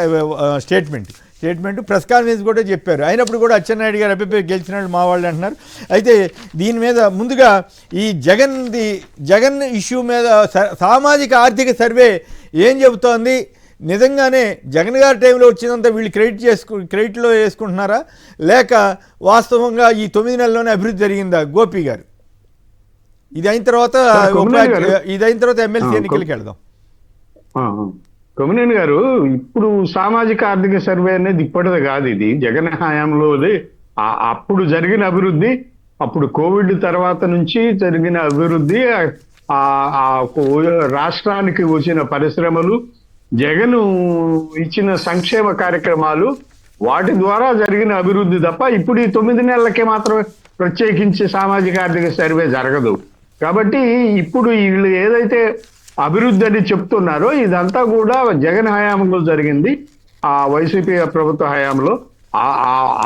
Speaker 1: స్టేట్మెంట్ ప్రెస్ కాన్ఫరెన్స్ కూడా చెప్పారు. అయినప్పుడు కూడా అచ్చెన్నాయుడు గారు అభిప్రాయం గెలిచినట్టు మా వాళ్ళు అంటున్నారు. అయితే దీని మీద ముందుగా ఈ జగన్ ఇష్యూ మీద సామాజిక ఆర్థిక సర్వే ఏం చెబుతోంది? నిజంగానే జగన్ గారి టైంలో వచ్చినంత వీళ్ళు క్రెడిట్లో వేసుకుంటున్నారా, లేక వాస్తవంగా ఈ 9 నెలల్లోనే అభివృద్ధి జరిగిందా? గోపి గారు, ఇది అయిన తర్వాత ఎమ్మెల్సీ ఎన్నికలకి వెళ్దాం.
Speaker 3: కొమ్మినేని గారు, ఇప్పుడు సామాజిక ఆర్థిక సర్వే అనేది ఇప్పటిది కాదు, ఇది జగన్ హయాంలోది. అప్పుడు జరిగిన అభివృద్ధి, అప్పుడు కోవిడ్ తర్వాత నుంచి జరిగిన అభివృద్ధి, రాష్ట్రానికి వచ్చిన పరిశ్రమలు, జగన్ ఇచ్చిన సంక్షేమ కార్యక్రమాలు, వాటి ద్వారా జరిగిన అభివృద్ధి తప్ప ఇప్పుడు ఈ 9 నెలలకే మాత్రమే ప్రత్యేకించి సామాజిక ఆర్థిక సర్వే జరగదు. కాబట్టి ఇప్పుడు వీళ్ళు ఏదైతే అభివృద్ధి అని చెప్తున్నారో ఇదంతా కూడా జగన్ హయాంలో జరిగింది, ఆ వైసీపీ ప్రభుత్వ హయాంలో.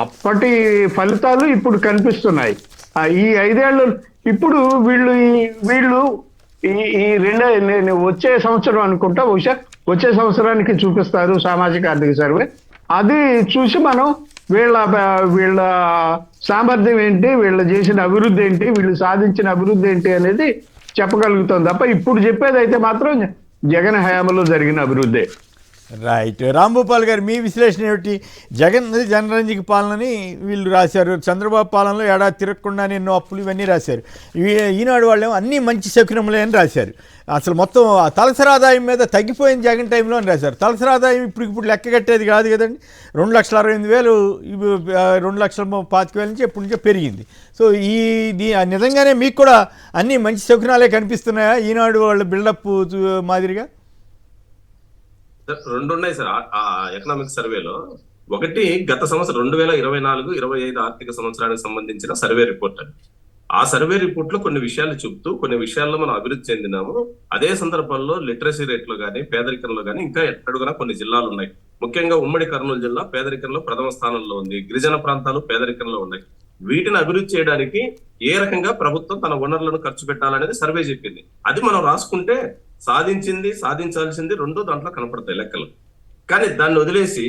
Speaker 3: అప్పటి ఫలితాలు ఇప్పుడు కనిపిస్తున్నాయి. ఈ 5 ఏళ్ళు ఇప్పుడు వీళ్ళు ఈ వచ్చే సంవత్సరం అనుకుంటా, బహుశా వచ్చే సంవత్సరానికి చూపిస్తారు సామాజిక ఆర్థిక సర్వే. అది చూసి మనం వీళ్ళ సామర్థ్యం ఏంటి, వీళ్ళు చేసిన అభివృద్ధి ఏంటి, వీళ్ళు సాధించిన అభివృద్ధి ఏంటి అనేది చెప్పగలుగుతాం తప్ప ఇప్పుడు చెప్పేది అయితే మాత్రం జగన్ హయాంలో జరిగిన అభివృద్ధి.
Speaker 1: రైట్. రాంభూపాల్ గారు, మీ విశ్లేషణ ఏమిటి? జనరంజక పాలనని వీళ్ళు రాశారు, చంద్రబాబు పాలనలో ఏడాది తిరగకుండానే ఎన్నో అప్పులు ఇవన్నీ రాశారు. ఈనాడు వాళ్ళేమో అన్నీ మంచి శకునములే అని రాశారు. అసలు మొత్తం తలసరి ఆదాయం మీద తగ్గిపోయిన జగన్ టైంలో అని రాశారు. తలసరి ఆదాయం ఇప్పుడు లెక్క కట్టేది కాదు కదండి. 2,68,000 2,25,000 నుంచి ఎప్పటి నుంచో పెరిగింది. సో నిజంగానే మీకు కూడా అన్నీ మంచి శకునాలే కనిపిస్తున్నాయా ఈనాడు వాళ్ళ బిల్డప్ మాదిరిగా?
Speaker 5: రెండు ఉన్నాయి సార్ ఆ ఎకనామిక్ సర్వేలో. ఒకటి గత సంవత్సరం 2024-25 ఆర్థిక సంవత్సరానికి సంబంధించిన సర్వే రిపోర్ట్ అని. ఆ సర్వే రిపోర్ట్ లో కొన్ని విషయాలు చెప్తూ కొన్ని విషయాల్లో మనం అభివృద్ధి చెందినాము. అదే సందర్భంలో లిటరసీ రేట్లో కానీ పేదరికంలో కానీ ఇంకా ఎక్కడుగా కొన్ని జిల్లాలు ఉన్నాయి. ముఖ్యంగా ఉమ్మడి కర్నూలు జిల్లా పేదరికంలో ప్రథమ స్థానంలో ఉంది. గిరిజన ప్రాంతాలు పేదరికంలో ఉన్నాయి. వీటిని అభివృద్ధి చేయడానికి ఏ రకంగా ప్రభుత్వం తన వనరులను ఖర్చు పెట్టాలనేది సర్వే చెప్పింది. అది మనం రాసుకుంటే సాధించింది, సాధించాల్సింది రెండో దాంట్లో కనపడతాయి లెక్కలు. కానీ దాన్ని వదిలేసి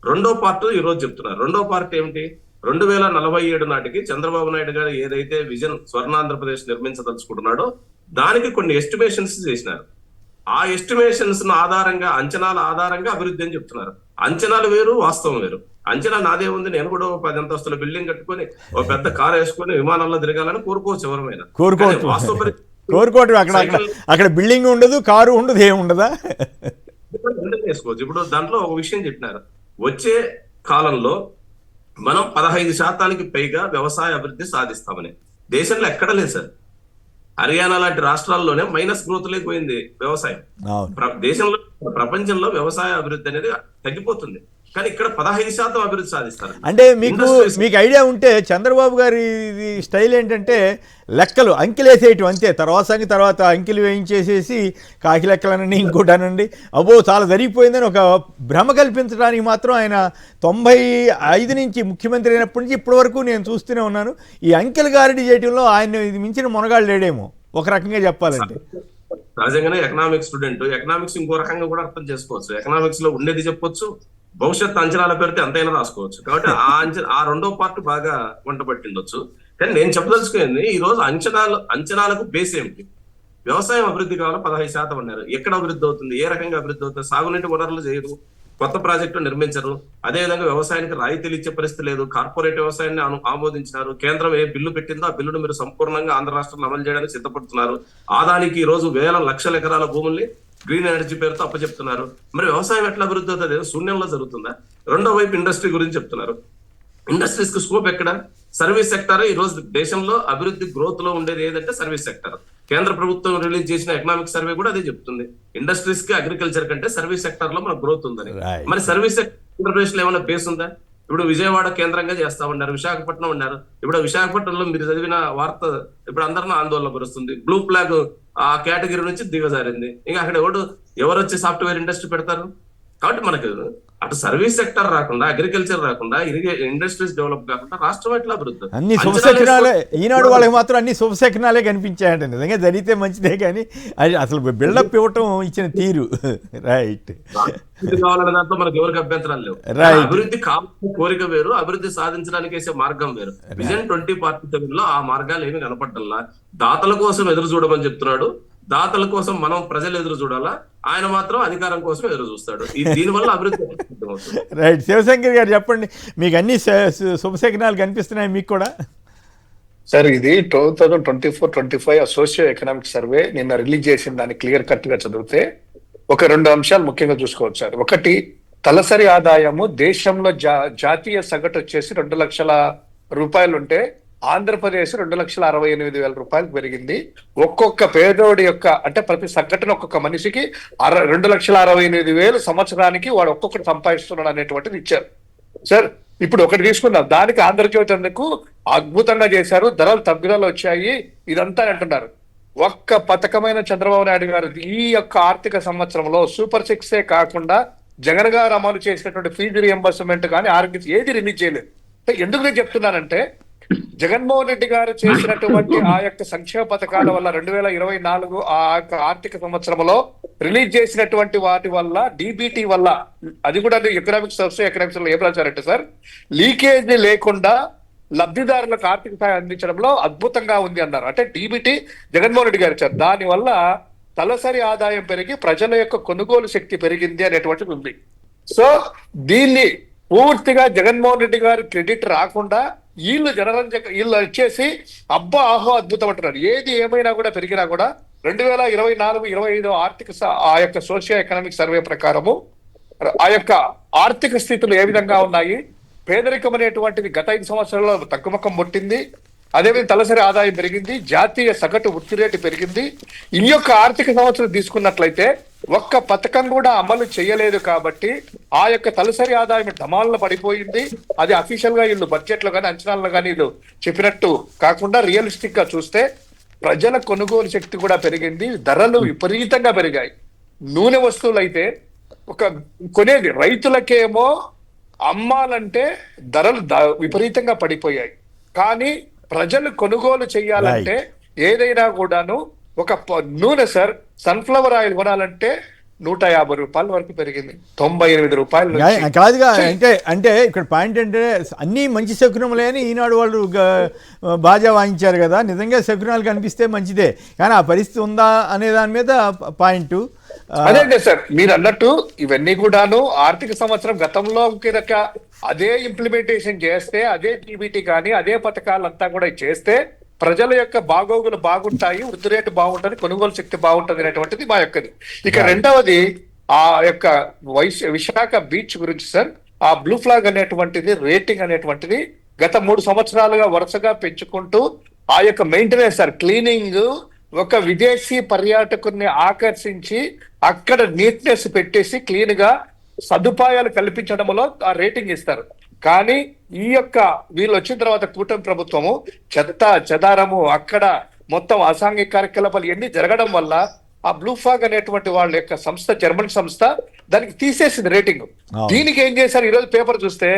Speaker 5: రెండో పార్ట్ ఈ రోజు చెప్తున్నారు. రెండో పార్ట్ ఏమిటి? 2047 నాటికి చంద్రబాబు నాయుడు గారు ఏదైతే విజన్ స్వర్ణాంధ్రప్రదేశ్ నిర్మించదలుచుకుంటున్నాడో దానికి కొన్ని ఎస్టిమేషన్స్ చేసినారు. ఆ ఎస్టిమేషన్స్ ఆధారంగా, అంచనాల ఆధారంగా అభివృద్ధి అని చెప్తున్నారు. అంచనాలు వేరు, వాస్తవం వేరు. అంచనా నాదే ఉంది, నేను కూడా 10 అంతస్తుల బిల్డింగ్ కట్టుకొని ఒక పెద్ద కారు వేసుకొని విమానంలో తిరగాలని కోరుకోవచ్చు ఎవరైనా.
Speaker 1: కోరుకోవటం అక్కడ బిల్డింగ్ ఉండదు, కారు ఉండదు, ఏముండదా?
Speaker 5: చేసుకోవచ్చు. ఇప్పుడు దాంట్లో ఒక విషయం చెప్పినారు, వచ్చే కాలంలో మనం 15% పైగా వ్యవసాయ అభివృద్ధి సాధిస్తామని. దేశంలో ఎక్కడ లేదు సార్. హర్యానా లాంటి రాష్ట్రాల్లోనే మైనస్ గ్రోత్ లేకపోయింది వ్యవసాయం. దేశంలో, ప్రపంచంలో వ్యవసాయ అభివృద్ధి అనేది తగ్గిపోతుంది. కానీ ఇక్కడ 15% అభివృద్ధి సాధిస్తారు.
Speaker 1: అంటే మీకు ఐడియా ఉంటే చంద్రబాబు గారి స్టైల్ ఏంటంటే లెక్కలు అంకెలేసేయటం అంతే. తర్వాత అంకెలు వేయించేసేసి కాకి లెక్కలనండి, ఇంకోటనండి, అబ్బో చాలా జరిగిపోయిందని ఒక భ్రమ కల్పించడానికి మాత్రం ఆయన 95 నుంచి ముఖ్యమంత్రి అయినప్పటి నుంచి ఇప్పటి వరకు నేను చూస్తూనే ఉన్నాను. ఈ అంకెలు గారిడి చేయడంలో ఆయన ఇది మించిన మునగాళ్ళు లేడేమో ఒక రకంగా చెప్పాలంటే.
Speaker 5: సహజంగానే ఎకనామిక్స్ స్టూడెంట్, ఎకనామిక్స్ ఇంకో రకంగా కూడా అర్థం చేసుకోవచ్చు. ఎకనామిక్స్ లో ఉండేది చెప్పొచ్చు, భవిష్యత్ అంచనాల పేరుతో ఎంతైనా రాసుకోవచ్చు. కాబట్టి ఆ రెండో పార్ట్ బాగా వంట పట్టిండొచ్చు. కానీ నేను చెప్పదలుచుకుంది, ఈ రోజు అంచనాలకు బేస్ ఏమిటి? వ్యవసాయం అభివృద్ధి కావాలని 15% అన్నారు. ఎక్కడ అభివృద్ధి అవుతుంది? ఏ రకంగా అభివృద్ధి అవుతుంది? సాగునీటి వనరులు చేయరు, కొత్త ప్రాజెక్టులు నిర్మించరు. అదేవిధంగా వ్యవసాయానికి రాయితీలు ఇచ్చే పరిస్థితి లేదు. కార్పొరేట్ వ్యవసాయాన్ని ఆమోదించినారు. కేంద్రం ఏ బిల్లు పెట్టిందో ఆ బిల్లును మీరు సంపూర్ణంగా ఆంధ్ర రాష్ట్రంలో అమలు చేయడానికి సిద్ధపడుతున్నారు. ఆదానికి ఈ రోజు వేల లక్షల ఎకరాల భూముల్ని గ్రీన్ ఎనర్జీ పేరుతో అప్పచెప్తున్నారు. మరి వ్యవసాయం ఎట్లా అభివృద్ధి అవుతుంది? శూన్యంలో జరుగుతుందా? రెండో వైపు ఇండస్ట్రీ గురించి చెప్తున్నారు. ఇండస్ట్రీస్ కి స్కోప్ ఎక్కడ? సర్వీస్ సెక్టర్ ఈ రోజు దేశంలో అభివృద్ధి గ్రోత్ లో ఉండేది ఏదంటే సర్వీస్ సెక్టర్. కేంద్ర ప్రభుత్వం రిలీజ్ చేసిన ఎకనామిక్ సర్వే కూడా అదే చెప్తుంది. ఇండస్ట్రీస్ కి అగ్రికల్చర్ కంటే సర్వీస్ సెక్టర్ లో మన గ్రోత్ ఉందని. మరి సర్వీస్ సెక్టర్ ఆంధ్రప్రదేశ్ లో ఏమైనా బేస్ ఉందా? ఇప్పుడు విజయవాడ కేంద్రంగా చేస్తా ఉన్నారు, విశాఖపట్నం ఉన్నారు. ఇప్పుడు విశాఖపట్నంలో మీరు చదివిన వార్త ఇప్పుడు అందరిని ఆందోళన పరుస్తుంది. బ్లూ ఫ్లాగ్ ఆ కేటగిరీ నుంచి దిగజారింది. ఇంకా అక్కడ ఎవరు వచ్చి సాఫ్ట్వేర్ ఇండస్ట్రీ పెడతారు? కాబట్టి మనకు అటు సర్వీస్ సెక్టర్ రాకుండా, అగ్రికల్చర్ రాకుండా, ఇండస్ట్రీస్ డెవలప్ కాకుండా రాష్ట్రం ఎట్లా అభివృద్ధి?
Speaker 1: అన్ని శుభశకనాలే. ఈనాడు వాళ్ళకి మాత్రం అన్ని శుభశకనాలే కనిపించాయంట. నిజంగా జరిగితే మంచిదే, కానీ అది అసలు బిల్డప్ ఇవ్వటం ఇచ్చిన తీరు రైట్.
Speaker 5: కావాలనే దాంట్లో మనకు ఎవరికి అభ్యంతరాలు లేవు. అభివృద్ధి కావాలని కోరిక వేరు, అభివృద్ధి సాధించడానికి వేసే మార్గం వేరు. విజన్ 2047 లో ఆ మార్గాలు ఏమి కనపడ్డల్లా. దాతల కోసం ఎదురు చూడమని చెప్తున్నాడు. దాతల కోసం మనం ప్రజలు ఎదురు చూడాలా, ఆయన మాత్రం అధికారం కోసం ఎదురు చూస్తాడు. దీనివల్ల అభివృద్ధి
Speaker 1: రైట్. శివశంకర్ గారు చెప్పండి, మీకు అన్ని శుభశకనాలు కనిపిస్తున్నాయి మీకు కూడా?
Speaker 4: సార్, ఇది 2024-25 సోషియో ఎకనామిక్ సర్వే నిన్న రిలీజ్ చేసిన దాన్ని క్లియర్ కట్ గా చదివితే ఒక 2 అంశాలు ముఖ్యంగా చూసుకోవచ్చు సార్. ఒకటి, తలసరి ఆదాయము దేశంలో జాతీయ సగటు వచ్చేసి 2 లక్షల రూపాయలు ఉంటే ఆంధ్రప్రదేశ్ 2,68,000 రూపాయలకు పెరిగింది. ఒక్కొక్క పేదోడి యొక్క అంటే ప్రతి సగటున ఒక్కొక్క మనిషికి 2,68,000 సంవత్సరానికి వాడు ఒక్కొక్కటి సంపాదిస్తున్నాడు అనేటువంటిది ఇచ్చారు సార్. ఇప్పుడు ఒకటి తీసుకుందాం, దానికి ఆంధ్రజ్యోతి అందుకు అద్భుతంగా చేశారు, ధరలు తగ్గుదల వచ్చాయి ఇదంతా అంటున్నారు. ఒక్క పథకమైన చంద్రబాబు నాయుడు గారు ఈ యొక్క ఆర్థిక సంవత్సరంలో సూపర్ 6 కాకుండా జగన్ గారు అమలు చేసినటువంటి ఫీజు రియంబర్స్మెంట్ కానీ ఆరోగ్య ఏది రిలీజ్ చేయలేదు. ఎందుకు నేను చెప్తున్నానంటే, జగన్మోహన్ రెడ్డి గారు చేసినటువంటి ఆ యొక్క సంక్షేమ పథకాల వల్ల 2024 ఆ యొక్క ఆర్థిక సంవత్సరంలో రిలీజ్ చేసినటువంటి వాటి వల్ల డీబీటీ వల్ల, అది కూడా ఎకనామిక్స్ లో ఏం రాశారంటే సార్, లీకేజ్ లేకుండా లబ్ధిదారులకు ఆర్థిక సహాయం అందించడంలో అద్భుతంగా ఉంది అన్నారు. అంటే డీబీటీ జగన్మోహన్ రెడ్డి గారు ఇచ్చారు. దానివల్ల తలసరి ఆదాయం పెరిగి ప్రజల యొక్క కొనుగోలు శక్తి పెరిగింది అనేటువంటిది ఉంది. సో దీన్ని పూర్తిగా జగన్మోహన్ రెడ్డి గారు క్రెడిట్ రాకుండా వీళ్ళు వీళ్ళు వచ్చేసి అబ్బా ఆహో అద్భుతం అంటున్నారు. ఏది ఏమైనా కూడా పెరిగినా కూడా 2024-25 ఆర్థిక ఆ యొక్క సోషియో ఎకనామిక్ సర్వే ప్రకారము ఆ యొక్క ఆర్థిక స్థితులు ఏ విధంగా ఉన్నాయి, పేదరికం అనేటువంటిది గత 5 సంవత్సరాల్లో తగ్గుముఖం ముట్టింది. అదేవిధంగా తలసరి ఆదాయం పెరిగింది, జాతీయ సగటు వృద్ధి రేటు పెరిగింది. ఈ యొక్క ఆర్థిక సంవత్సరం తీసుకున్నట్లయితే ఒక్క పథకం కూడా అమలు చేయలేదు కాబట్టి ఆ యొక్క తలసరి ఆదాయం ధమాలను పడిపోయింది. అది అఫీషియల్ గా వీళ్ళు బడ్జెట్లో కానీ అంచనాల్లో కానీ వీళ్ళు చెప్పినట్టు కాకుండా రియలిస్టిక్ గా చూస్తే ప్రజల కొనుగోలు శక్తి కూడా పెరిగింది, ధరలు విపరీతంగా పెరిగాయి. నూనె వస్తువులు అయితే ఒక కొనేది రైతులకేమో అమ్మాలంటే ధరలు విపరీతంగా పడిపోయాయి. కానీ ప్రజలు కొనుగోలు చేయాలంటే ఏదైనా కూడాను ఒక నూనె సార్, సన్ఫ్లవర్ ఆయిల్ కొనాలంటే 150 రూపాయల వరకు పెరిగింది, 98 రూపాయలు
Speaker 1: కాదుగా. అంటే ఇక్కడ పాయింట్ అంటే అన్నీ మంచి శకునములే అని ఈనాడు వాళ్ళు బాజా వాయించారు కదా. నిజంగా శకునాలు కనిపిస్తే మంచిదే, కానీ ఆ పరిస్థితి ఉందా అనే దాని మీద పాయింట్
Speaker 4: అదే సార్. మీరు అన్నట్టు ఇవన్నీ కూడాను ఆర్థిక సంవత్సరం గతంలో అదే ఇంప్లిమెంటేషన్ చేస్తే, అదే టీబీటీ కానీ అదే పథకాలంతా కూడా చేస్తే ప్రజల యొక్క బాగోగులు బాగుంటాయి, వృద్ధి రేటు బాగుంటుంది, కొనుగోలు శక్తి బాగుంటుంది అనేటువంటిది మా యొక్కది. ఇక రెండవది ఆ యొక్క విశాఖ బీచ్ గురించి సార్, ఆ బ్లూ ఫ్లాగ్ అనేటువంటిది రేటింగ్ అనేటువంటిది గత 3 సంవత్సరాలుగా వరుసగా పెంచుకుంటూ ఆ యొక్క మెయింటెనెన్స్ సార్, క్లీనింగ్, ఒక విదేశీ పర్యాటకుల్ని ఆకర్షించి అక్కడ నీట్నెస్ పెట్టేసి క్లీన్ గా సదుపాయాలు కల్పించడంలో ఆ రేటింగ్ ఇస్తారు. కానీ ఈ యొక్క వీళ్ళు వచ్చిన తర్వాత కూటమి ప్రభుత్వము చెత్త చెదారము అక్కడ మొత్తం అసాంఘిక కార్యకలాపాలు ఎన్ని జరగడం వల్ల ఆ బ్లూ ఫ్లాగ్ అనేటువంటి వాళ్ళ యొక్క సంస్థ, జర్మన్ సంస్థ, దానికి తీసేసింది రేటింగ్. దీనికి ఏం చేశారు, ఈరోజు పేపర్ చూస్తే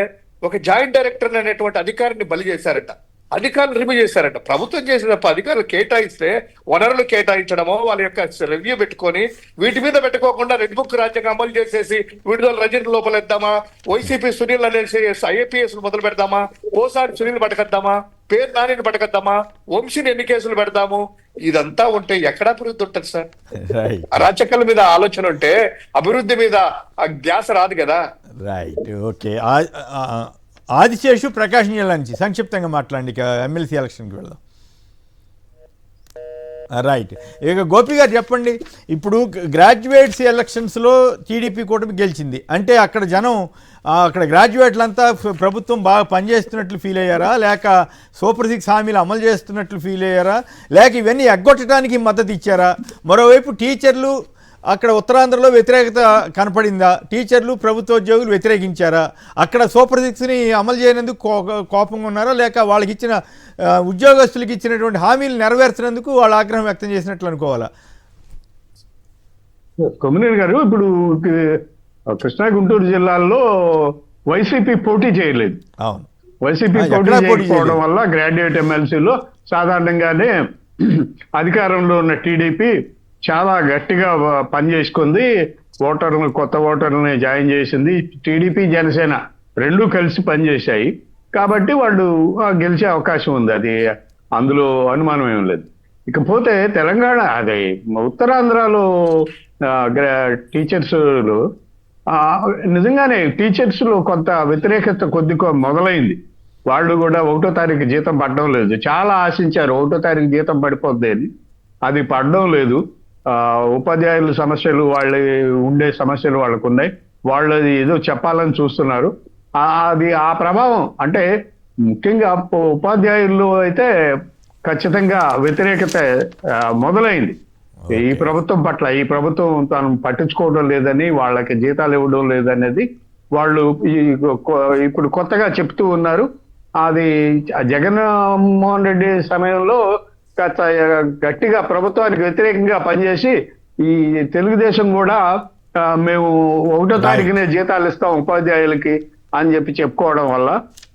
Speaker 4: ఒక జాయింట్ డైరెక్టర్ అనేటువంటి అధికారిని బలి చేశారట, అధికారులు రివ్యూ చేశారట. ప్రభుత్వం చేసినప్పుడు అధికారులు కేటాయిస్తే వనరులు కేటాయించడమో వాళ్ళ యొక్క రివ్యూ పెట్టుకొని వీటి మీద పెట్టుకోకుండా రెడ్ బుక్ రాజ్యాంగం అమలు చేసేసి విడుదల రజని లోపలేద్దామా, వైసీపీ సునీల్ అనేసి ఐఏపీఎస్ మొదలు పెడదామా, ఓసారి సునీల్ పట్టుకొద్దామా, పేరు నానిని పట్టుకొద్దామా, వంశీని ఎన్ని కేసులు పెడదాము, ఇదంతా ఉంటే ఎక్కడ అభివృద్ధి ఉంటుంది సార్? అరాచకాల మీద ఆలోచన ఉంటే అభివృద్ధి మీద ధ్యాస రాదు కదా.
Speaker 1: Right, okay. ఆదిశేషు ప్రకాశం జిల్లా నుంచి సంక్షిప్తంగా మాట్లాడండి, ఎమ్మెల్సీ ఎలక్షన్కి వెళ్దాం. రైట్. ఇక గోపి గారు చెప్పండి, ఇప్పుడు గ్రాడ్యుయేట్స్ ఎలక్షన్స్లో టీడీపీ కూటమి గెలిచింది అంటే అక్కడ జనం అక్కడ గ్రాడ్యుయేట్లంతా ప్రభుత్వం బాగా పనిచేస్తున్నట్లు ఫీల్ అయ్యారా, లేక సూపర్ 6 హామీలు అమలు చేస్తున్నట్లు ఫీల్ అయ్యారా, లేక ఇవన్నీ ఎగ్గొట్టడానికి మద్దతు ఇచ్చారా? మరోవైపు టీచర్లు అక్కడ ఉత్తరాంధ్రలో వ్యతిరేకత కనపడిందా? టీచర్లు ప్రభుత్వోద్యోగులు వ్యతిరేకించారా? అక్కడ సూపర్ 6ని అమలు చేయనందుకు కోపంగా ఉన్నారా, లేక వాళ్ళకి ఇచ్చిన ఉద్యోగస్తులకు ఇచ్చినటువంటి హామీలు నెరవేర్చినందుకు వాళ్ళు ఆగ్రహం వ్యక్తం చేసినట్లు అనుకోవాలా?
Speaker 3: కొమ్మినేని గారు, ఇప్పుడు కృష్ణా గుంటూరు జిల్లాల్లో వైసీపీ పోటీ చేయలేదు.
Speaker 1: అవును,
Speaker 3: వైసీపీ పోటీ చేయకపోవడం వల్ల గ్రాడ్యుయేట్ ఎమ్మెల్సీలో సాధారణంగానే అధికారంలో ఉన్న టీడీపీ చాలా గట్టిగా పనిచేసుకుంది. కొత్త ఓటర్లని జాయిన్ చేసింది. టీడీపీ జనసేన రెండూ కలిసి పనిచేశాయి కాబట్టి వాళ్ళు గెలిచే అవకాశం ఉంది. అది అందులో అనుమానం ఏం లేదు. ఇకపోతే తెలంగాణ అదే ఉత్తరాంధ్రలో టీచర్స్ నిజంగానే టీచర్స్ లో కొంత వ్యతిరేకత కొద్దిగా మొదలైంది. వాళ్ళు కూడా 1వ తారీఖు జీతం పడడం లేదు. చాలా ఆశించారు 1వ తారీఖు జీతం పడిపోద్ది అని, అది పడడం లేదు. ఉపాధ్యాయుల సమస్యలు వాళ్ళు ఉండే సమస్యలు వాళ్ళకు ఉన్నాయి. వాళ్ళు ఏదో చెప్పాలని చూస్తున్నారు. అది ఆ ప్రభావం అంటే ముఖ్యంగా ఉపాధ్యాయుల్లో అయితే ఖచ్చితంగా వ్యతిరేకత మొదలైంది ఈ ప్రభుత్వం పట్ల. ఈ ప్రభుత్వం తాను పట్టించుకోవడం లేదని, వాళ్ళకి జీతాలు ఇవ్వడం లేదనేది వాళ్ళు ఇప్పుడు కొత్తగా చెప్తూ ఉన్నారు. అది జగన్మోహన్ రెడ్డి సమయంలో గట్టిగా ప్రభుత్వానికి వ్యతిరేకంగా పనిచేసి ఈ తెలుగుదేశం కూడా మేము 1వ తారీఖునే జీతాలు ఇస్తాం ఉపాధ్యాయులకి అని చెప్పుకోవడం వల్ల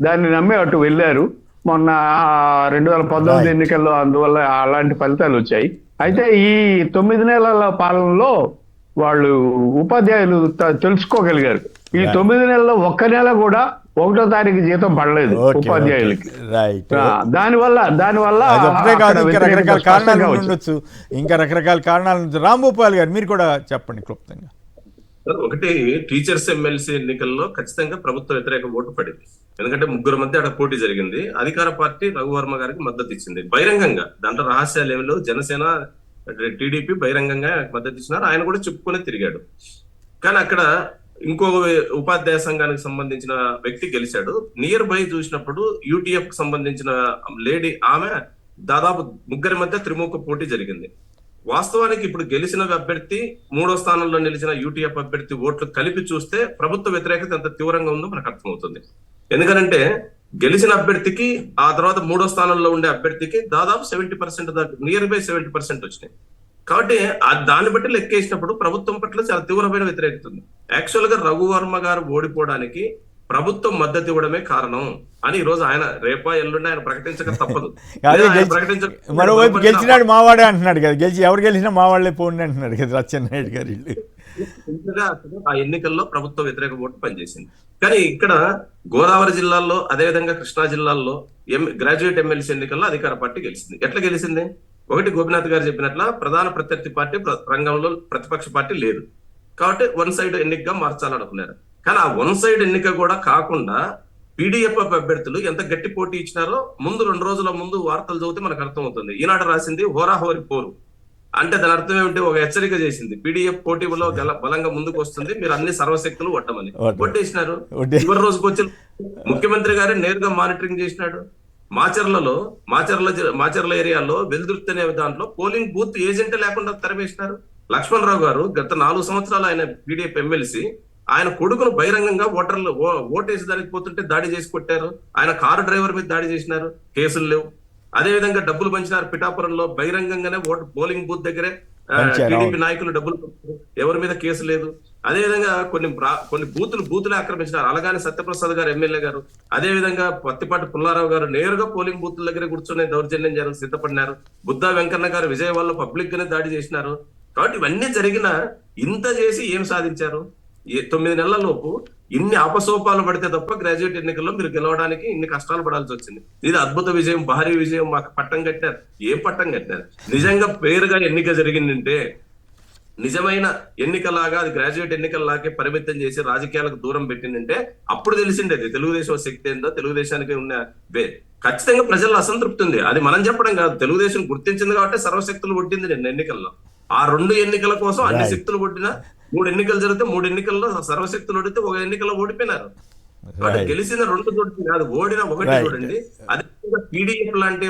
Speaker 3: దాన్ని నమ్మి అటు వెళ్ళారు. మొన్న 2019 ఎన్నికల్లో అందువల్ల అలాంటి ఫలితాలు వచ్చాయి. అయితే ఈ 9 నెలల పాలనలో వాళ్ళు ఉపాధ్యాయులు తెలుసుకోగలిగారు. ఈ 9 నెలల్లో ఒక్క నెల కూడా 1వ తారీఖు జీతం పడలేదు ఉపాధ్యాయులకి. దానివల్ల
Speaker 1: రకరకాల కారణాలు ఉండొచ్చు, ఇంకా రకరకాల కారణాలు ఉండొచ్చు. రాంభూపాల్ గారు మీరు కూడా చెప్పండి క్లుప్తంగా.
Speaker 5: ఒకటి, టీచర్స్ ఎమ్మెల్సీ ఎన్నికల్లో ఖచ్చితంగా ప్రభుత్వ వ్యతిరేక ఓటు పడింది. ఎందుకంటే 3 మధ్య అక్కడ పోటీ జరిగింది. అధికార పార్టీ రఘువర్మ గారికి మద్దతు ఇచ్చింది బహిరంగంగా. దాంట్లో రహస్యాలు ఏమి లేవు. జనసేన టీడీపీ బహిరంగంగా మద్దతు ఇచ్చినారు. ఆయన కూడా చెప్పుకునే తిరిగాడు. కానీ అక్కడ ఇంకో ఉపాధ్యాయ సంఘానికి సంబంధించిన వ్యక్తి గెలిచాడు. నియర్ బై చూసినప్పుడు యూటీఎఫ్ కి సంబంధించిన లేడీ, ఆమె దాదాపు 3 మధ్య త్రిముఖ పోటీ జరిగింది. వాస్తవానికి ఇప్పుడు గెలిచిన అభ్యర్థి 3వ స్థానంలో నిలిచిన యూటీఎఫ్ అభ్యర్థి ఓట్లు కలిపి చూస్తే ప్రభుత్వ వ్యతిరేకత ఎంత తీవ్రంగా ఉందో మనకు అర్థమవుతుంది. ఎందుకంటే గెలిచిన అభ్యర్థికి ఆ తర్వాత 3వ స్థానంలో ఉండే అభ్యర్థికి దాదాపు 70% దాకా, నియర్ బై 70% వచ్చినాయి. కాబట్టి దాన్ని బట్టి లెక్కేసినప్పుడు ప్రభుత్వం పట్ల చాలా తీవ్రమైన వ్యతిరేకత ఉంది. యాక్చువల్ గా రఘువర్మ గారు ఓడిపోవడానికి ప్రభుత్వం మద్దతు ఇవ్వడమే కారణం అని ఈ రోజు ఆయన రేపా ఎల్లుండి ఆయన ప్రకటించక తప్పదు.
Speaker 1: మరోవైపు గెలిచినాడు మావాడే అంటున్నాడు కదా, ఎవరు గెలిచినా మావాళ్లే పోండి అంటున్నాడు కదా అచ్చెన్నాయుడు గారు.
Speaker 5: ఆ ఎన్నికల్లో ప్రభుత్వ వ్యతిరేక ఓటు పనిచేసింది. కానీ ఇక్కడ గోదావరి జిల్లాల్లో, అదేవిధంగా కృష్ణా జిల్లాల్లో గ్రాడ్యుయేట్ ఎమ్మెల్సీ ఎన్నికల్లో అధికార పార్టీ గెలిచింది. ఎట్లా గెలిచింది? ఒకటి, గోపినాథ్ గారు చెప్పినట్ల ప్రధాన ప్రత్యర్థి పార్టీ రంగంలో ప్రతిపక్ష పార్టీ లేదు కాబట్టి 1 సైడ్ ఎన్నికగా మార్చాలనుకున్నారు. కానీ ఆ 1 సైడ్ ఎన్నిక కూడా కాకుండా పీడీఎఫ్ అభ్యర్థులు ఎంత గట్టి పోటీ ఇచ్చినారో 2 రోజుల ముందు వార్తలు చదివితే మనకు అర్థమవుతుంది. ఈనాడు రాసింది హోరాహోరి పోరు అంటే దాని అర్థం ఏమిటి? ఒక హెచ్చరిక చేసింది, పీడీఎఫ్ పోటీలో బలంగా ముందుకు వస్తుంది, మీరు అన్ని సర్వశక్తులు ఒట్టమని. ఒట్టేసినారు. చివరి రోజుకు వచ్చి ముఖ్యమంత్రి గారే నేరుగా మానిటరింగ్ చేసినాడు. మాచర్ల ఏరియాలో వెల్దుర్తి అనే దాంట్లో పోలింగ్ బూత్ ఏజెంట్ లేకుండా తరిమేసినారు. లక్ష్మణరావు గారు గత 4 సంవత్సరాలు ఆయన పీడీఎఫ్ ఎమ్మెల్సీ, ఆయన కొడుకును బహిరంగంగా ఓటేసి దానికి పోతుంటే దాడి చేసి కొట్టారు. ఆయన కారు డ్రైవర్ మీద దాడి చేసినారు, కేసులు లేవు. అదే విధంగా డబ్బులు పంచినారు పిఠాపురంలో బహిరంగంగానే పోలింగ్ బూత్ దగ్గరే టీడీపీ నాయకులు డబ్బులు పంచారు, ఎవరి మీద కేసు లేదు. అదే విధంగా కొన్ని బూతులు ఆక్రమించినారు. అలాగని సత్యప్రసాద్ గారు ఎమ్మెల్యే గారు, అదే విధంగా పత్తిపాటి పుల్లారావు గారు నేరుగా పోలింగ్ బూత్ల దగ్గర కూర్చొని దౌర్జన్యం సిద్ధపడినారు. బుద్ధా వెంకన్న గారు విజయవాడలో పబ్లిక్ గానే దాడి చేసినారు. కాబట్టి ఇవన్నీ జరిగిన ఇంత చేసి ఏం సాధించారు? 9 నెలల లోపు ఇన్ని అపసోపాలు పడితే తప్ప గ్రాడ్యుయేట్ ఎన్నికల్లో మీరు గెలవడానికి ఇన్ని కష్టాలు పడాల్సి వచ్చింది. ఇది అద్భుత విజయం, భారీ విజయం, మాకు పట్టం కట్టారు. ఏం పట్టం కట్టారు? నిజంగా పేరుగా ఎన్నిక జరిగిందంటే నిజమైన ఎన్నికలాగా అది గ్రాడ్యుయేట్ ఎన్నికల్లాగే పరిమితం చేసి రాజకీయాలకు దూరం పెట్టిందంటే అప్పుడు తెలిసిండేది తెలుగుదేశం శక్తి ఏందో, తెలుగుదేశానికి ఉన్న ఖచ్చితంగా ప్రజల్లో అసంతృప్తి ఉంది. అది మనం చెప్పడం కాదు, తెలుగుదేశం గుర్తించింది కాబట్టి సర్వశక్తులు కొట్టింది నిన్న ఎన్నికల్లో. ఆ 2 ఎన్నికల కోసం అన్ని శక్తులు కొట్టినా 3 ఎన్నికలు జరిగితే 3 ఎన్నికల్లో సర్వశక్తులు ఓడితే 1 ఎన్నికల్లో ఓడిపోయినారు. కాబట్టి గెలిచిన 2 చోట్ల కాదు, ఓడిన 1 చూడండి. అదే పీడీఎఫ్ లాంటి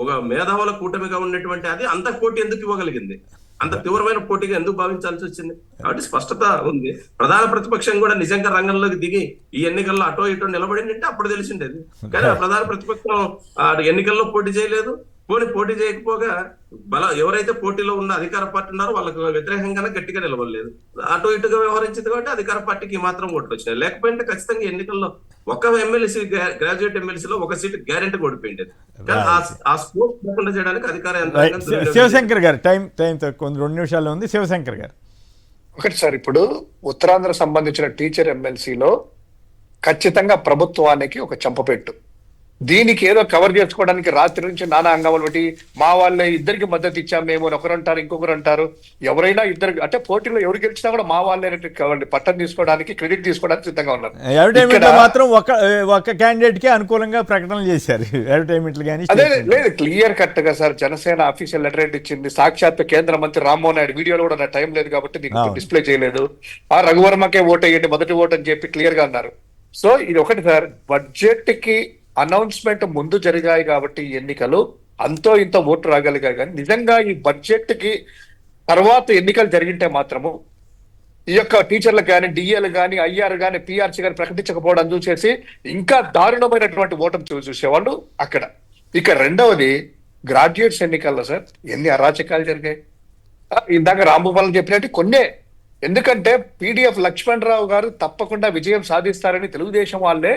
Speaker 5: ఒక మేధావుల కూటమిగా ఉన్నటువంటి అది అంత పోటీ ఎందుకు ఇవ్వగలిగింది, అంత తీవ్రమైన పోటీగా ఎందుకు భావించాల్సి వచ్చింది? కాబట్టి స్పష్టత ఉంది. ప్రధాన ప్రతిపక్షం కూడా నిజంగా రంగంలోకి దిగి ఈ ఎన్నికల్లో అటో ఇటో నిలబడిందంటే అప్పుడు తెలిసిండేది. కానీ ఆ ప్రధాన ప్రతిపక్షం ఎన్నికల్లో పోటీ చేయలేదు. పోటీ చేయకపోగా ఎవరైతే పోటీలో ఉన్న అధికార పార్టీ ఉన్నారో వాళ్ళకు వ్యతిరేకంగానే గట్టిగా నిలబడలేదు. అటు ఇటుగా వ్యవహరించింది కాబట్టి అధికార పార్టీకి మాత్రం ఓట్లు వచ్చినాయి. లేకపోతే ఖచ్చితంగా ఎన్నికల్లో ఒక ఎమ్మెల్సీ, గ్రాడ్యుయేట్ ఎమ్మెల్సీలో 1 సీట్ గ్యారెంటీ ఓడిపోయింది. కానీ ఆ స్కోప్ లేకుండా చేయడానికి అధికార యంత్రాంగం.
Speaker 1: శివశంకర్ గారు టైం తక్కువ 2 నిమిషాల్లో ఉంది. శివశంకర్ గారు
Speaker 4: ఒకటి సార్, ఇప్పుడు ఉత్తరాంధ్ర సంబంధించిన టీచర్ ఎమ్మెల్సీలో ఖచ్చితంగా ప్రభుత్వానికి ఒక చంపపెట్టు. దీనికి ఏదో కవర్ చేసుకోవడానికి రాత్రి నుంచి నానా అంగములు పెట్టి మా వాళ్ళే ఇద్దరికి మద్దతు ఇచ్చాం మేము అని ఒకరు అంటారు, ఇంకొకరు అంటారు. ఎవరైనా ఇద్దరు అంటే పోటీలో ఎవరు గెలిచినా కూడా మా వాళ్ళే పట్టం తీసుకోవడానికి, క్రెడిట్ తీసుకోవడానికి సిద్ధంగా ఉన్నారు.
Speaker 1: మాత్రం ఒక క్యాండిడేట్ కి అనుకూలంగా ప్రకటనలు చేశారు అడ్వర్టైజ్మెంట్లు కానీ.
Speaker 4: అదే లేదు, క్లియర్ కట్ గా సార్ జనసేన అఫీషియల్ లెటర్ ఇచ్చింది. సాక్షాత్ కేంద్ర మంత్రి రామ్మోహన్ నాయుడు వీడియోలో కూడా నా టైం లేదు కాబట్టి దీనికి డిస్ప్లే చేయలేదు. ఆ రఘువర్మకే ఓటు వేయండి, మొదటి ఓటు అని చెప్పి క్లియర్ గా అన్నారు. సో ఇది ఒకటి సార్, బడ్జెట్ కి అనౌన్స్మెంట్ ముందు జరిగాయి కాబట్టి ఎన్నికలు అంతో ఇంత ఓటు రాగలిగాయి. కానీ నిజంగా ఈ బడ్జెట్ కి తర్వాత ఎన్నికలు జరిగింటే మాత్రము ఈ యొక్క టీచర్లకు కానీ, డిఏలు కానీ, ఐఆర్ కానీ, పిఆర్సీ కానీ ప్రకటించకపోవడం చూసేసి ఇంకా దారుణమైనటువంటి ఓటమి చూసేవాళ్ళు అక్కడ. ఇక రెండవది గ్రాడ్యుయేట్స్ ఎన్నికల్లో సార్ ఎన్ని అరాచకాలు జరిగాయి. ఇందాక రాంభూపాల్ చెప్పినట్టు కొన్నే. ఎందుకంటే పీడిఎఫ్ లక్ష్మణ్ రావు గారు తప్పకుండా విజయం సాధిస్తారని తెలుగుదేశం వాళ్ళే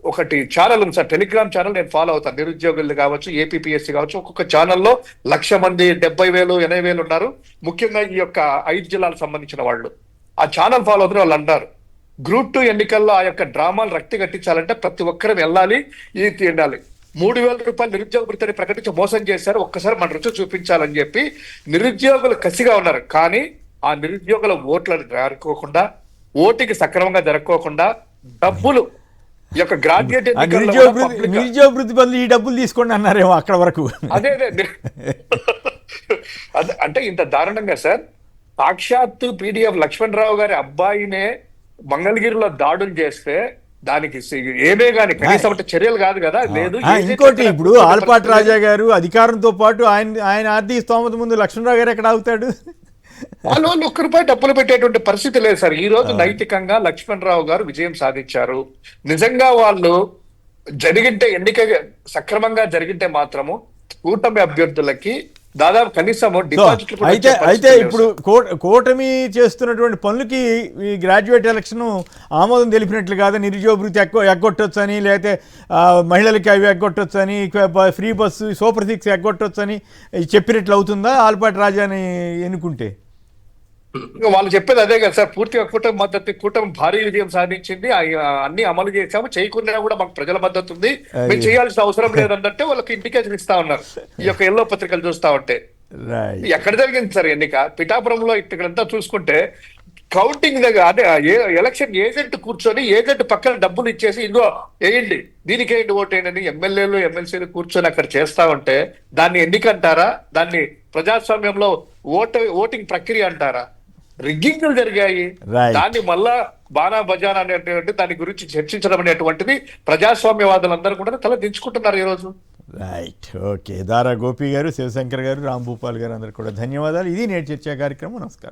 Speaker 4: ఒకటి ఛానల్ ఉంది సార్, టెలిగ్రామ్ ఛానల్ నేను ఫాలో అవుతాను. నిరుద్యోగులు కావచ్చు, ఏపీపీఎస్సీ కావచ్చు, ఒక్కొక్క ఛానల్లో 1,00,000 మంది 70,000 80,000 ఉన్నారు. ముఖ్యంగా ఈ యొక్క 5 జిల్లాలకు సంబంధించిన వాళ్ళు ఆ ఛానల్ ఫాలో అవుతున్న వాళ్ళు అంటారు, గ్రూప్ 2 ఎన్నికల్లో ఆ యొక్క డ్రామాలు రక్తి కట్టించాలంటే ప్రతి ఒక్కరు వెళ్ళాలి, ఇది తినాలి. 3,000 రూపాయలు నిరుద్యోగ భృతిని ప్రకటించి మోసం చేశారు, ఒక్కసారి మన రుచి చూపించాలని చెప్పి నిరుద్యోగులు కసిగా ఉన్నారు. కానీ ఆ నిరుద్యోగుల ఓట్లను జరుపుకోకుండా, ఓటికి సక్రమంగా జరుపుకోకుండా డబ్బులు ఈ యొక్క గ్రాడ్యుయేట్
Speaker 1: నిరుద్యోగ వృత్తి బదులు ఈ డబ్బులు తీసుకోండి అన్నారేమో అక్కడ వరకు.
Speaker 4: అదే అంటే ఇంత దారుణంగా సార్, సాక్షాత్తు పీడిఎఫ్ లక్ష్మణ్ రావు గారి అబ్బాయినే మంగళగిరిలో దాడులు చేస్తే దానికి ఏమే గాని కనీసం చర్యలు కాదు కదా. లేదు
Speaker 1: ఇంకోటి, ఇప్పుడు ఆలపాటి రాజా గారు అధికారంతో పాటు ఆయన ఆర్థిక స్తోమత ముందు లక్ష్మణరావు గారు ఎక్కడ ఆగుతాడు?
Speaker 4: వాళ్ళు 1 రూపాయి డబ్బులు పెట్టేటువంటి పరిస్థితి లేదు సార్. ఈ రోజు నైతికంగా లక్ష్మణ్ రావు గారు విజయం సాధించారు. నిజంగా వాళ్ళు జరిగింటే, ఎన్నిక సక్రమంగా జరిగింటే మాత్రము కూటమి అభ్యర్థులకి దాదాపు కనీసం డిపాజిట్లు.
Speaker 1: అయితే ఇప్పుడు కూటమి చేస్తున్నటువంటి పనులకి ఈ గ్రాడ్యుయేట్ ఎలక్షన్ ఆమోదం తెలిపినట్లు కాదు. నిరుద్యోగ వృత్తి ఎగ్గొట్టొచ్చు అని, లేకపోతే మహిళలకి అవి ఎగ్గొట్టొచ్చు అని, ఫ్రీ బస్సు, సూపర్ 6 ఎగ్గొట్టొచ్చు అని చెప్పినట్లు అవుతుందా ఆలపాటి రాజాని ఎన్నుకుంటే?
Speaker 4: వాళ్ళు చెప్పేది అదే కదా సార్, పూర్తిగా కూటమి మద్దతు, కూటమి భారీ విజయం సాధించింది, అన్ని అమలు చేసాము, చేయకుండా కూడా మాకు ప్రజల మద్దతు ఉంది, మేము చేయాల్సిన అవసరం లేదన్నట్టే వాళ్ళకి ఇండికేషన్ ఇస్తా ఉన్నారు ఈ యొక్క ఎల్లో పత్రికలు చూస్తా ఉంటే. ఎక్కడ జరిగింది సార్ ఎన్నిక? పిఠాపురంలో ఇక్కడంతా చూసుకుంటే కౌంటింగ్ దగ్గర అదే ఎలక్షన్ ఏజెంట్ కూర్చొని ఏజెంట్ పక్కన డబ్బులు ఇచ్చేసి ఇదిగో వేయండి, దీనికి వేయండి, ఓటేయండి, ఎమ్మెల్యేలు ఎమ్మెల్సీలు కూర్చొని అక్కడ చేస్తా ఉంటే దాన్ని ఎన్నిక అంటారా? దాన్ని ప్రజాస్వామ్యంలో ఓటింగ్ ప్రక్రియ అంటారా? రిగ్గింగ్లు జరిగాయి, దాన్ని మళ్ళా బానా బజానా అనేటువంటి దాని గురించి చర్చించడం అనేటువంటిది ప్రజాస్వామ్యవాదులందరూ కూడా తల దించుకుంటున్నారు ఈ రోజు.
Speaker 1: Right, okay. దారా గోపి గారు, శివశంకర్ గారు, రాంభూపాల్ గారు అందరు కూడా ధన్యవాదాలు. ఇది నేటి చర్చా కార్యక్రమం. నమస్కారం.